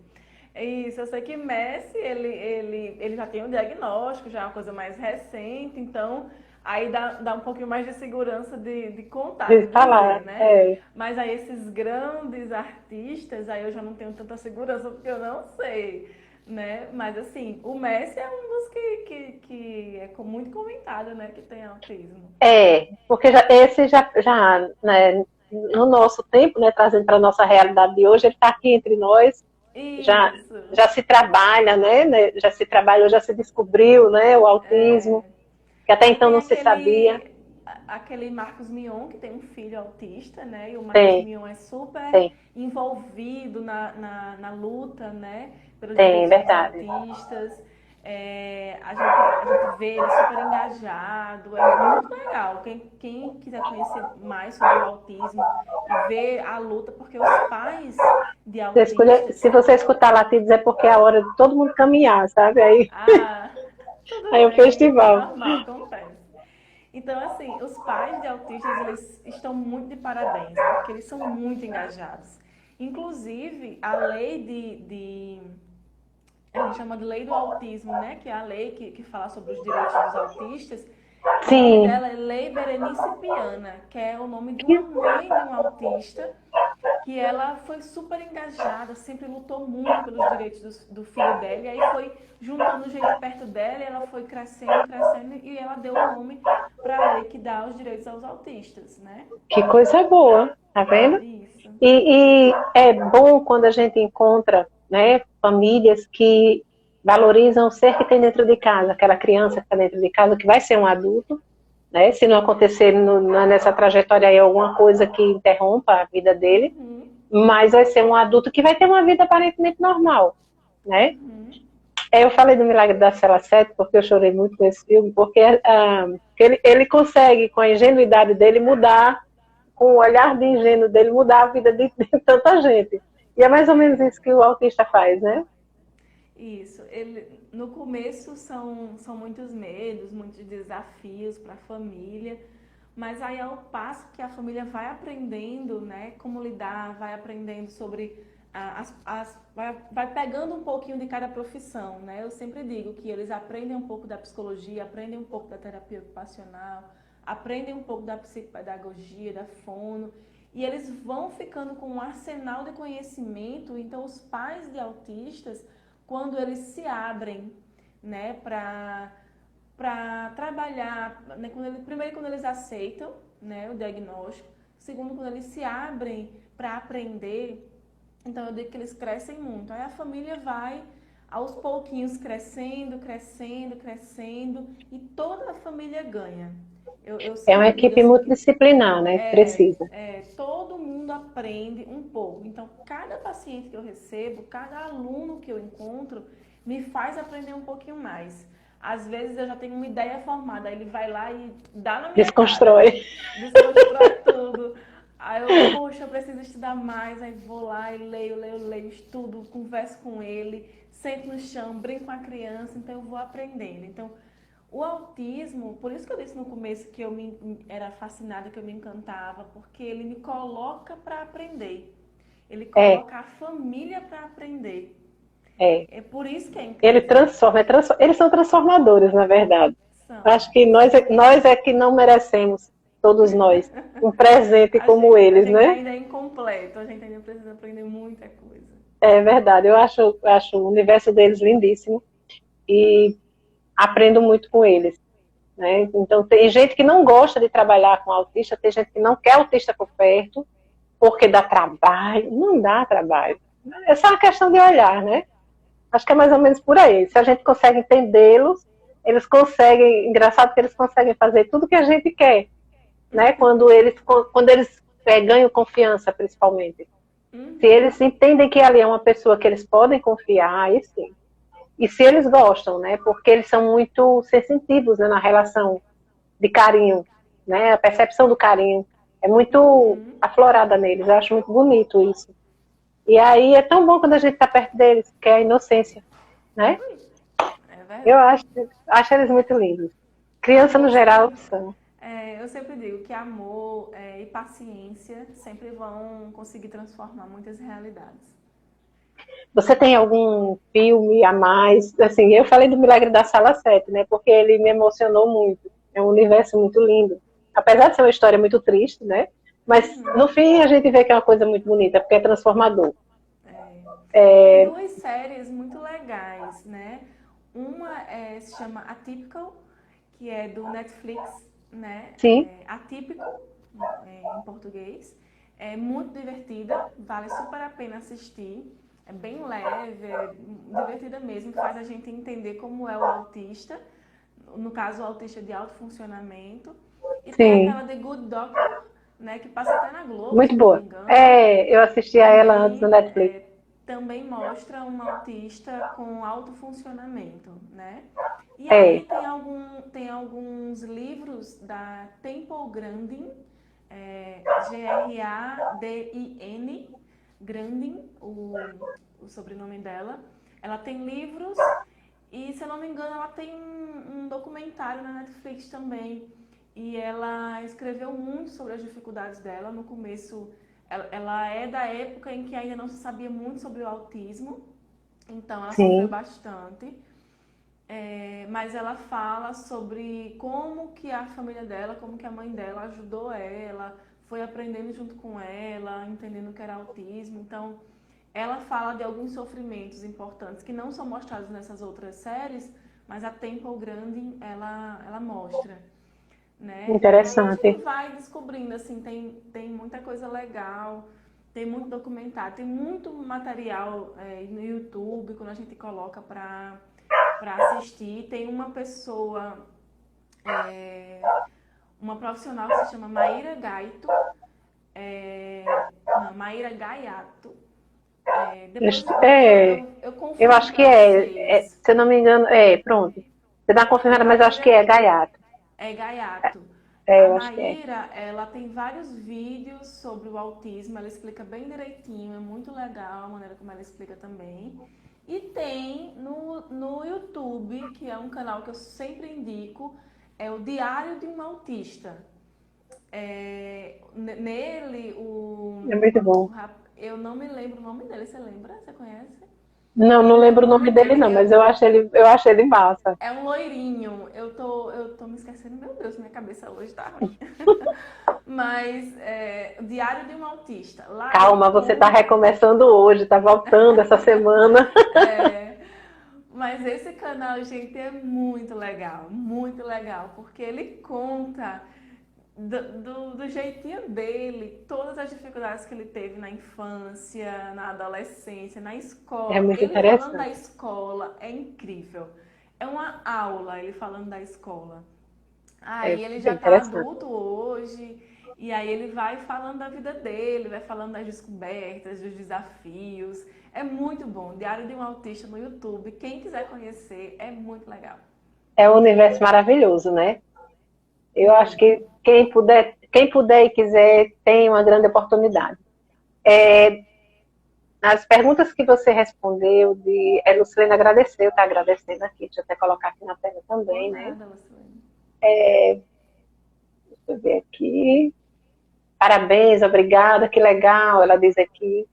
Isso, eu sei que Messi, ele já tem um diagnóstico, já é uma coisa mais recente, então aí dá um pouquinho mais de segurança de contar, De de dizer, falar, né? Mas aí esses grandes artistas, aí eu já não tenho tanta segurança porque eu não sei, né? Mas assim, o Messi é um dos que é muito comentado, né? Que tem autismo. Porque esse já, né, no nosso tempo, né, trazendo para a nossa realidade de hoje, ele está aqui entre nós, já, Isso. já se trabalha, né, já se trabalhou, já se descobriu, né, o autismo, que até Aí então tem não se sabia. aquele Marcos Mion, que tem um filho autista, né? E o Marcos Tem, Mion é super tem, envolvido na luta, né? Pelos tem, direitos dos verdade. autistas. A gente vê ele super engajado, é muito legal. Quem quiser conhecer mais sobre o autismo e ver a luta, porque os pais de Se autistas. você escutar latidos é porque é a hora de todo mundo caminhar, sabe? Aí, Ah, tudo aí é o bem, festival. normal, acontece. Então, assim, os pais de autistas, eles estão muito de parabéns, porque eles são muito engajados. Inclusive, a lei a gente chama de lei do autismo, né? Que é a lei que fala sobre os direitos dos autistas. O nome Sim, dela é Lei Berenice Piana, que é o nome de uma mãe de um autista que ela foi super engajada, sempre lutou muito pelos direitos do filho dela, e aí foi juntando gente perto dela, e ela foi crescendo, crescendo, e ela deu o nome para a lei que dá os direitos aos autistas, né? que coisa boa, tá vendo? Isso. E é bom quando a gente encontra, né, famílias que valorizam o ser que tem dentro de casa, aquela criança que está dentro de casa, que vai ser um adulto, né? Se não acontecer nessa trajetória aí alguma coisa que interrompa a vida dele, Uhum, mas vai ser um adulto que vai ter uma vida aparentemente normal, né? uhum. Eu falei do Milagre da Cela 7 porque eu chorei muito com esse filme, porque ele consegue, com a ingenuidade dele, mudar, com o olhar de ingênuo dele, mudar a vida de tanta gente. E é mais ou menos isso que o autista faz, né? Isso. No começo são muitos medos, muitos desafios para a família, mas aí ao passo que a família vai aprendendo, né, como lidar, vai aprendendo sobre vai pegando um pouquinho de cada profissão, né? Eu sempre digo que eles aprendem um pouco da psicologia, aprendem um pouco da terapia ocupacional, aprendem um pouco da psicopedagogia, da fono, e eles vão ficando com um arsenal de conhecimento. Então os pais de autistas, quando eles se abrem, né, para trabalhar, né, primeiro quando eles aceitam, né, o diagnóstico, Segundo, quando eles se abrem para aprender, então eu digo que eles crescem muito. Aí a família vai aos pouquinhos crescendo, crescendo, crescendo e toda a família ganha. Eu É uma sempre digo equipe assim que multidisciplinar, né? Que precisa. todo mundo aprende um pouco. Então, cada paciente que eu recebo, cada aluno que eu encontro, me faz aprender um pouquinho mais. Às vezes eu já tenho uma ideia formada, aí ele vai lá e dá na minha cara, Desconstrói. desconstrói tudo. Aí eu, poxa, eu preciso estudar mais, aí vou lá e leio, estudo, converso com ele, sento no chão, brinco com a criança, então eu vou aprendendo. Então, o autismo, por isso que eu disse no começo que era fascinada, que eu me encantava, porque ele me coloca para aprender. Ele É, coloca a família para aprender. é. É por isso que é Ele incrível. transforma, eles são transformadores, na verdade. Acho São, que são. nós é que não merecemos, todos nós, um presente como A eles, gente né? ainda é incompleto, a gente ainda precisa aprender muita coisa. É verdade. Eu acho o universo deles lindíssimo e aprendo muito com eles, né? Então, tem gente que não gosta de trabalhar com autista, tem gente que não quer autista por perto, porque dá trabalho. Não dá trabalho. É só uma questão de olhar, né? Acho que é mais ou menos por aí. Se a gente consegue entendê-los, eles conseguem, engraçado que eles conseguem fazer tudo que a gente quer, né? Quando eles ganham confiança, principalmente. Se Uhum. eles entendem que ali é uma pessoa que eles podem confiar, aí sim. E se eles gostam, né? Porque eles são muito sensitivos, né, na relação de carinho, né? A percepção do carinho é muito Uhum. aflorada neles. Eu acho muito bonito isso. E aí é tão bom quando a gente está perto deles, que é a inocência, né? Ui, é Eu verdade. acho eles muito lindos. Criança no Amor geral sempre. são. Eu sempre digo que amor e paciência sempre vão conseguir transformar muitas realidades. Você tem algum filme a mais? Assim, eu falei do Milagre da Sala 7, né? Porque ele me emocionou muito. É um universo muito lindo. Apesar de ser uma história muito triste, né? Mas no Uhum. fim a gente vê que é uma coisa muito bonita, porque é transformador. É. Tem É, duas séries muito legais, né? Uma se chama Atypical, que é do Netflix, né? sim, Atípico, em português. É muito divertida, vale super a pena assistir. É bem leve, é divertida mesmo, faz a gente entender como é o autista, no caso o autista de alto funcionamento. E tem sim, aquela The Good Doctor, né, que passa até na Globo, se muito eu não me boa. engano, É, eu assisti a ela antes no também, Netflix. também mostra um autista com alto funcionamento, né? E É, aí tem alguns livros da Temple Grandin, Gradin, Grandin, o sobrenome dela. Ela tem livros e, se eu não me engano, ela tem um documentário na Netflix também. E ela escreveu muito sobre as dificuldades dela. No começo, ela é da época em que ainda não se sabia muito sobre o autismo, então ela sofreu sim, bastante. Mas ela fala sobre como que a família dela, como que a mãe dela ajudou ela, foi aprendendo junto com ela, entendendo o que era autismo. Então, ela fala de alguns sofrimentos importantes que não são mostrados nessas outras séries, mas a Temple Grandin ela mostra, né? E aí a gente interessante. vai descobrindo, assim, tem muita coisa legal, tem muito documentário, tem muito material no YouTube, quando a gente coloca para assistir. Tem uma pessoa, uma profissional que se chama Maíra Gaito, não, Maíra Gaiato. Depois É, eu eu confirmo acho que para é, vocês. se eu não me engano, pronto. Você dá confirmada, mas eu acho que Maíra é Gaiato. Gaiato. É, A eu acho que é. Maíra, ela tem vários vídeos sobre o autismo, ela explica bem direitinho, é muito legal a maneira como ela explica também. E tem no YouTube, que é um canal que eu sempre indico, é o Diário de um Autista. Nele, É muito bom. eu não me lembro o nome dele, você lembra? Você conhece? Não, Eu não não me lembro lembro o o nome nome dele, dele. não, mas eu acho ele massa. É um loirinho. Eu tô me esquecendo, meu Deus, minha cabeça hoje tá ruim. Mas o Diário de um Autista. Lá ele Calma, você tá conta. recomeçando hoje, tá voltando essa semana. é, mas esse canal, gente, é muito legal, porque ele conta do jeitinho dele, todas as dificuldades que ele teve na infância, na adolescência, na É escola. muito Ele falando da interessante. escola é incrível. É uma aula ele falando da escola. É Aí ele bem já tá interessante. adulto hoje, e aí ele vai falando da vida dele, vai falando das descobertas, dos desafios. É muito bom. Diário de um Autista no YouTube. Quem quiser conhecer, é muito legal. É um universo maravilhoso, né? Eu acho Muito. que quem puder e quiser, tem uma grande oportunidade. É, as perguntas que você respondeu, Lucilene agradeceu, está agradecendo aqui, deixa eu até colocar aqui na tela Por também, né? nada, Lucilene. Deixa eu ver aqui. Parabéns, obrigada, que legal, ela diz aqui,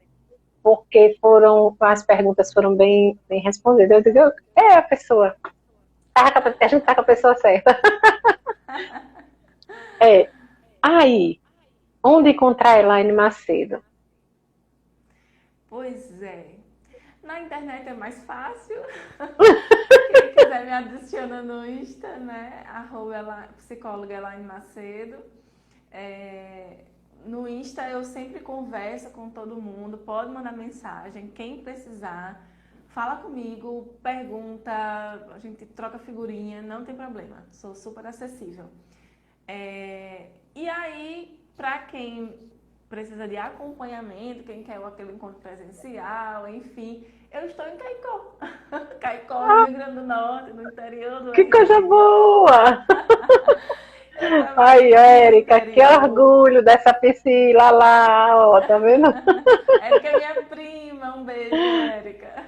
porque as perguntas foram bem respondidas. Eu digo, a pessoa, a gente está com a pessoa certa. É, aí, onde encontrar a Elaine Macedo? Pois é. Na internet é mais fácil. Quem quiser me adiciona no Insta, né? Psicóloga Elaine Macedo. No Insta eu sempre converso com todo mundo, pode mandar mensagem, quem precisar, fala comigo, pergunta, a gente troca figurinha, não tem problema, sou super acessível. E aí, para quem precisa de acompanhamento, quem quer aquele encontro presencial, enfim, eu estou em Caicó. Caicó, no Rio Grande do Norte, no interior do Que coisa RN. boa! Eu trabalho Ai, aqui no Érica, que interior. orgulho dessa Priscila lá, ó, tá vendo? Érica é minha prima, um beijo, Érica.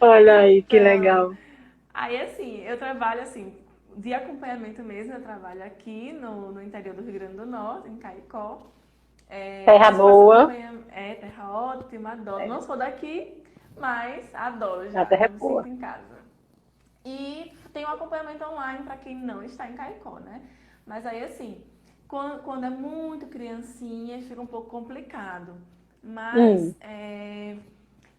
Olha aí, que Então, legal. aí assim, eu trabalho assim, de acompanhamento mesmo, eu trabalho aqui no interior do Rio Grande do Norte, em Caicó. Terra Mas faço boa, acompanhamento. É, terra ótima, adoro. Não sou daqui, mas adoro a já, terra já é me boa. sinto em casa. E tem um acompanhamento online para quem não está em Caicó, né? Mas aí assim, quando é muito criancinha, fica um pouco complicado. Mas Hum,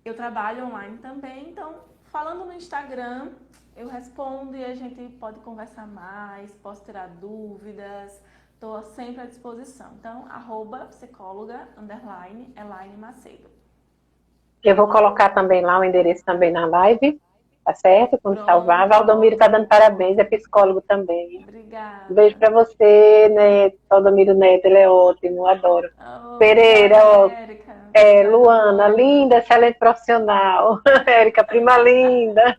eu trabalho online também, então falando no Instagram, eu respondo e a gente pode conversar mais, posso tirar dúvidas, estou sempre à disposição. Então, psicóloga, Elaine Macedo. eu vou colocar também lá o endereço também na live, tá certo? Quando salvar. Pronto, Valdomiro tá dando ótimo. parabéns, é psicólogo também. Um beijo Obrigada. pra você, Neto, Valdomiro Neto, ele é ótimo, adoro. Oh, Pereira, obrigada, ó, Érica. Obrigada, Luana, Luana. linda, excelente profissional. Érica, prima linda.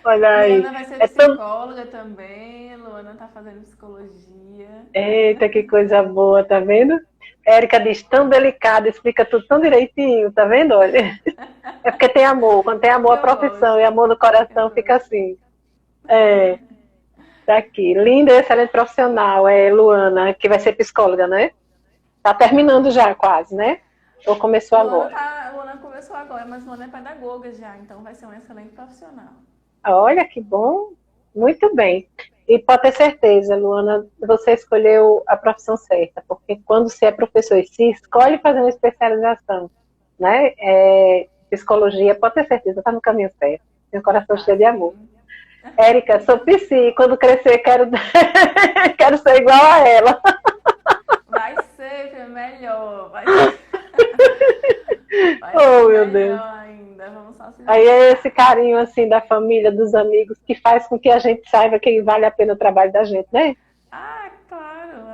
Olha aí. Luana vai ser É tão... psicóloga também. Luana está fazendo psicologia. Eita, que coisa boa, tá vendo? Érica diz tão delicada, explica tudo tão direitinho, tá vendo? Olha, é porque tem amor. Quando tem É porque amor à eu profissão e gosto. amor no É porque eu coração, fica gosto. assim. É, tá aqui. Linda e excelente profissional, é Luana, que vai ser psicóloga, né? Tá terminando já, quase, né? Ou começou agora? Luana começou agora, mas Luana é pedagoga já, então vai ser um excelente profissional. Olha, que bom. Muito bem. E pode ter certeza, Luana, você escolheu a profissão certa, porque quando você é professor e se escolhe fazer uma especialização, né? Psicologia, pode ter certeza, está no caminho certo. Tem um coração Tá, cheio de amor. sim. Érica, sou psi, quando crescer quero, quero ser igual a ela. Vai ser melhor, vai ser, vai ser Oh, meu Deus. melhor ainda. Vamos só se Aí é esse dedicar. carinho, assim, da família, dos amigos, que faz com que a gente saiba que vale a pena o trabalho da gente, né? Ah, claro,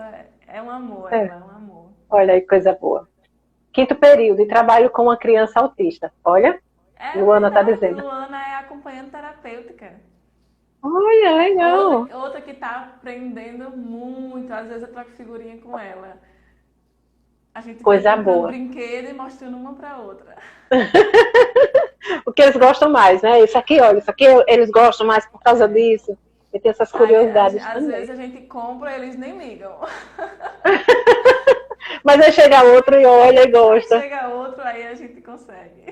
é um amor, É, ela é um amor. olha aí, coisa boa. Quinto período, e trabalho com uma criança autista. Olha, É Luana está verdade, dizendo. Luana é acompanhante terapêutica. Olha, É legal. outra que está aprendendo muito. Às vezes eu troco figurinha com ela. A gente fica Coisa comprando boa. brinquedo e mostrando uma para outra. O que eles gostam mais, né? Isso aqui, olha, isso aqui eles gostam mais por causa É. disso. E tem essas Aí, curiosidades às vezes também. a gente compra e eles nem ligam. Mas aí chega outro e olha e Aí gosta. chega outro, aí a gente consegue.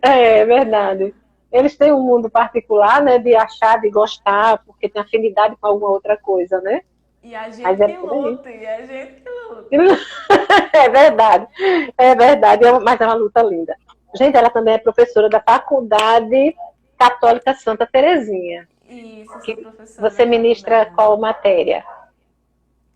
É verdade. Eles têm um mundo particular, né? De achar, de gostar, porque tem afinidade com alguma outra coisa, né? E a Mas gente é que por aí. luta, e a gente que luta. É verdade. É verdade. Mas é uma luta linda. Gente, ela também é professora da Faculdade Católica Santa Terezinha. Isso, eu sou Que professora você da ministra faculdade. qual matéria?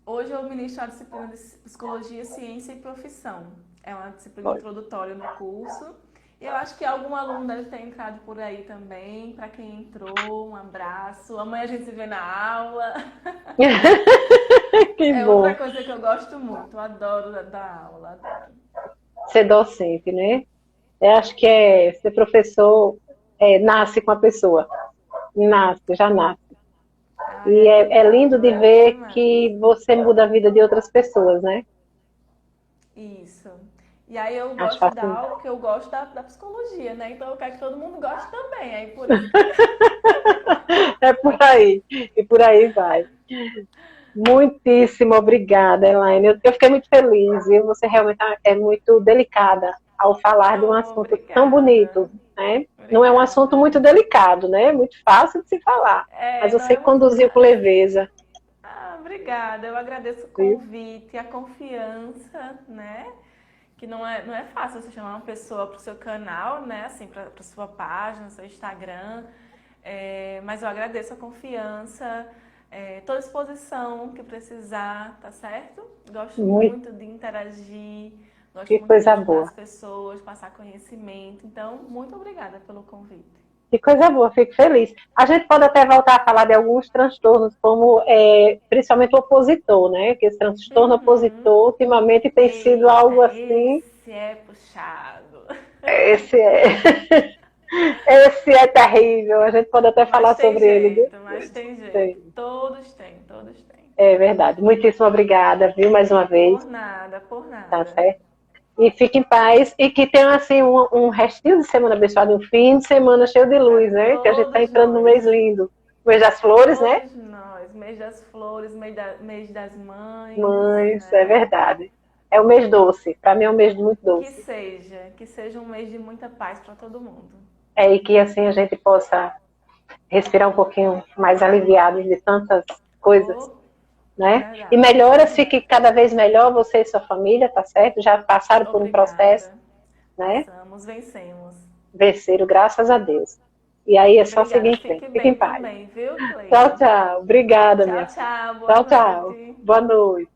Hoje eu ministro a disciplina de Psicologia, Ciência e Profissão. É uma disciplina Olha. introdutória no curso. E eu acho que algum aluno deve ter entrado por aí também. Para quem entrou, um abraço. Amanhã a gente se vê na aula. Que É outra bom coisa que eu gosto muito. Eu adoro dar aula, adoro. ser docente, né? Eu acho que ser professor nasce com a pessoa. Nasce, já nasce. Ai, E é é lindo incrível, de é ver demais. que você muda a vida de outras pessoas, né? Isso. E aí eu Acho gosto de dar fascinante. aula porque eu gosto da psicologia, né? Então eu quero que todo mundo goste também. Aí por isso que É por aí. E por aí vai. Muitíssimo obrigada, Elaine. Eu fiquei muito feliz, viu? Você realmente é muito delicada ao falar de um oh, assunto tão obrigada. bonito, né? Não é um assunto Obrigada. muito delicado, né? É muito fácil de se falar, mas É, não você é muito. conduziu com leveza, Ah, obrigada. Eu agradeço o viu? convite, a confiança, né? Que não é fácil você chamar uma pessoa para o seu canal, né? Assim, para sua página, seu Instagram. Mas eu agradeço a confiança, toda disposição que precisar, tá certo? Gosto Muito, muito de interagir, gosto que muito de coisa ajudar boa. as pessoas, passar conhecimento. Então, muito obrigada pelo convite. Que coisa boa, fico feliz. A gente pode até voltar a falar de alguns transtornos, como principalmente o opositor, né? Que esse transtorno Uhum. opositor ultimamente tem sido algo Eita, assim. esse é puxado. Esse é, esse é terrível. A gente pode até falar sobre ele Mas depois. tem jeito. Sim, Todos têm, todos têm. é verdade. Muitíssimo obrigada, viu, mais uma vez, Por nada, por tá nada. certo? E fique em paz e que tenha assim um restinho de semana abençoado, um fim de semana cheio de Para luz, né? Que a gente está todos entrando no nós. mês lindo, mês das flores, né? Todos nós. Mês das flores, mês das mães, Mas é né? verdade. É o mês doce. Para mim é um mês muito doce. Que seja um mês de muita paz para todo mundo. E que assim a gente possa respirar um pouquinho mais aliviado de tantas coisas, Oh, né? E verdade, melhoras, fique verdade. cada vez melhor você e sua família, tá certo? Já passaram por um processo, Obrigada. né? Passamos, vencemos. Venceram, graças a Deus. E aí é só seguir Obrigada. em frente. Fique Fique em bem paz. também, viu, Tchau, Cleide? tchau. Obrigada, Tchau, minha filha. tchau. Boa Tchau, tchau. noite. Boa noite.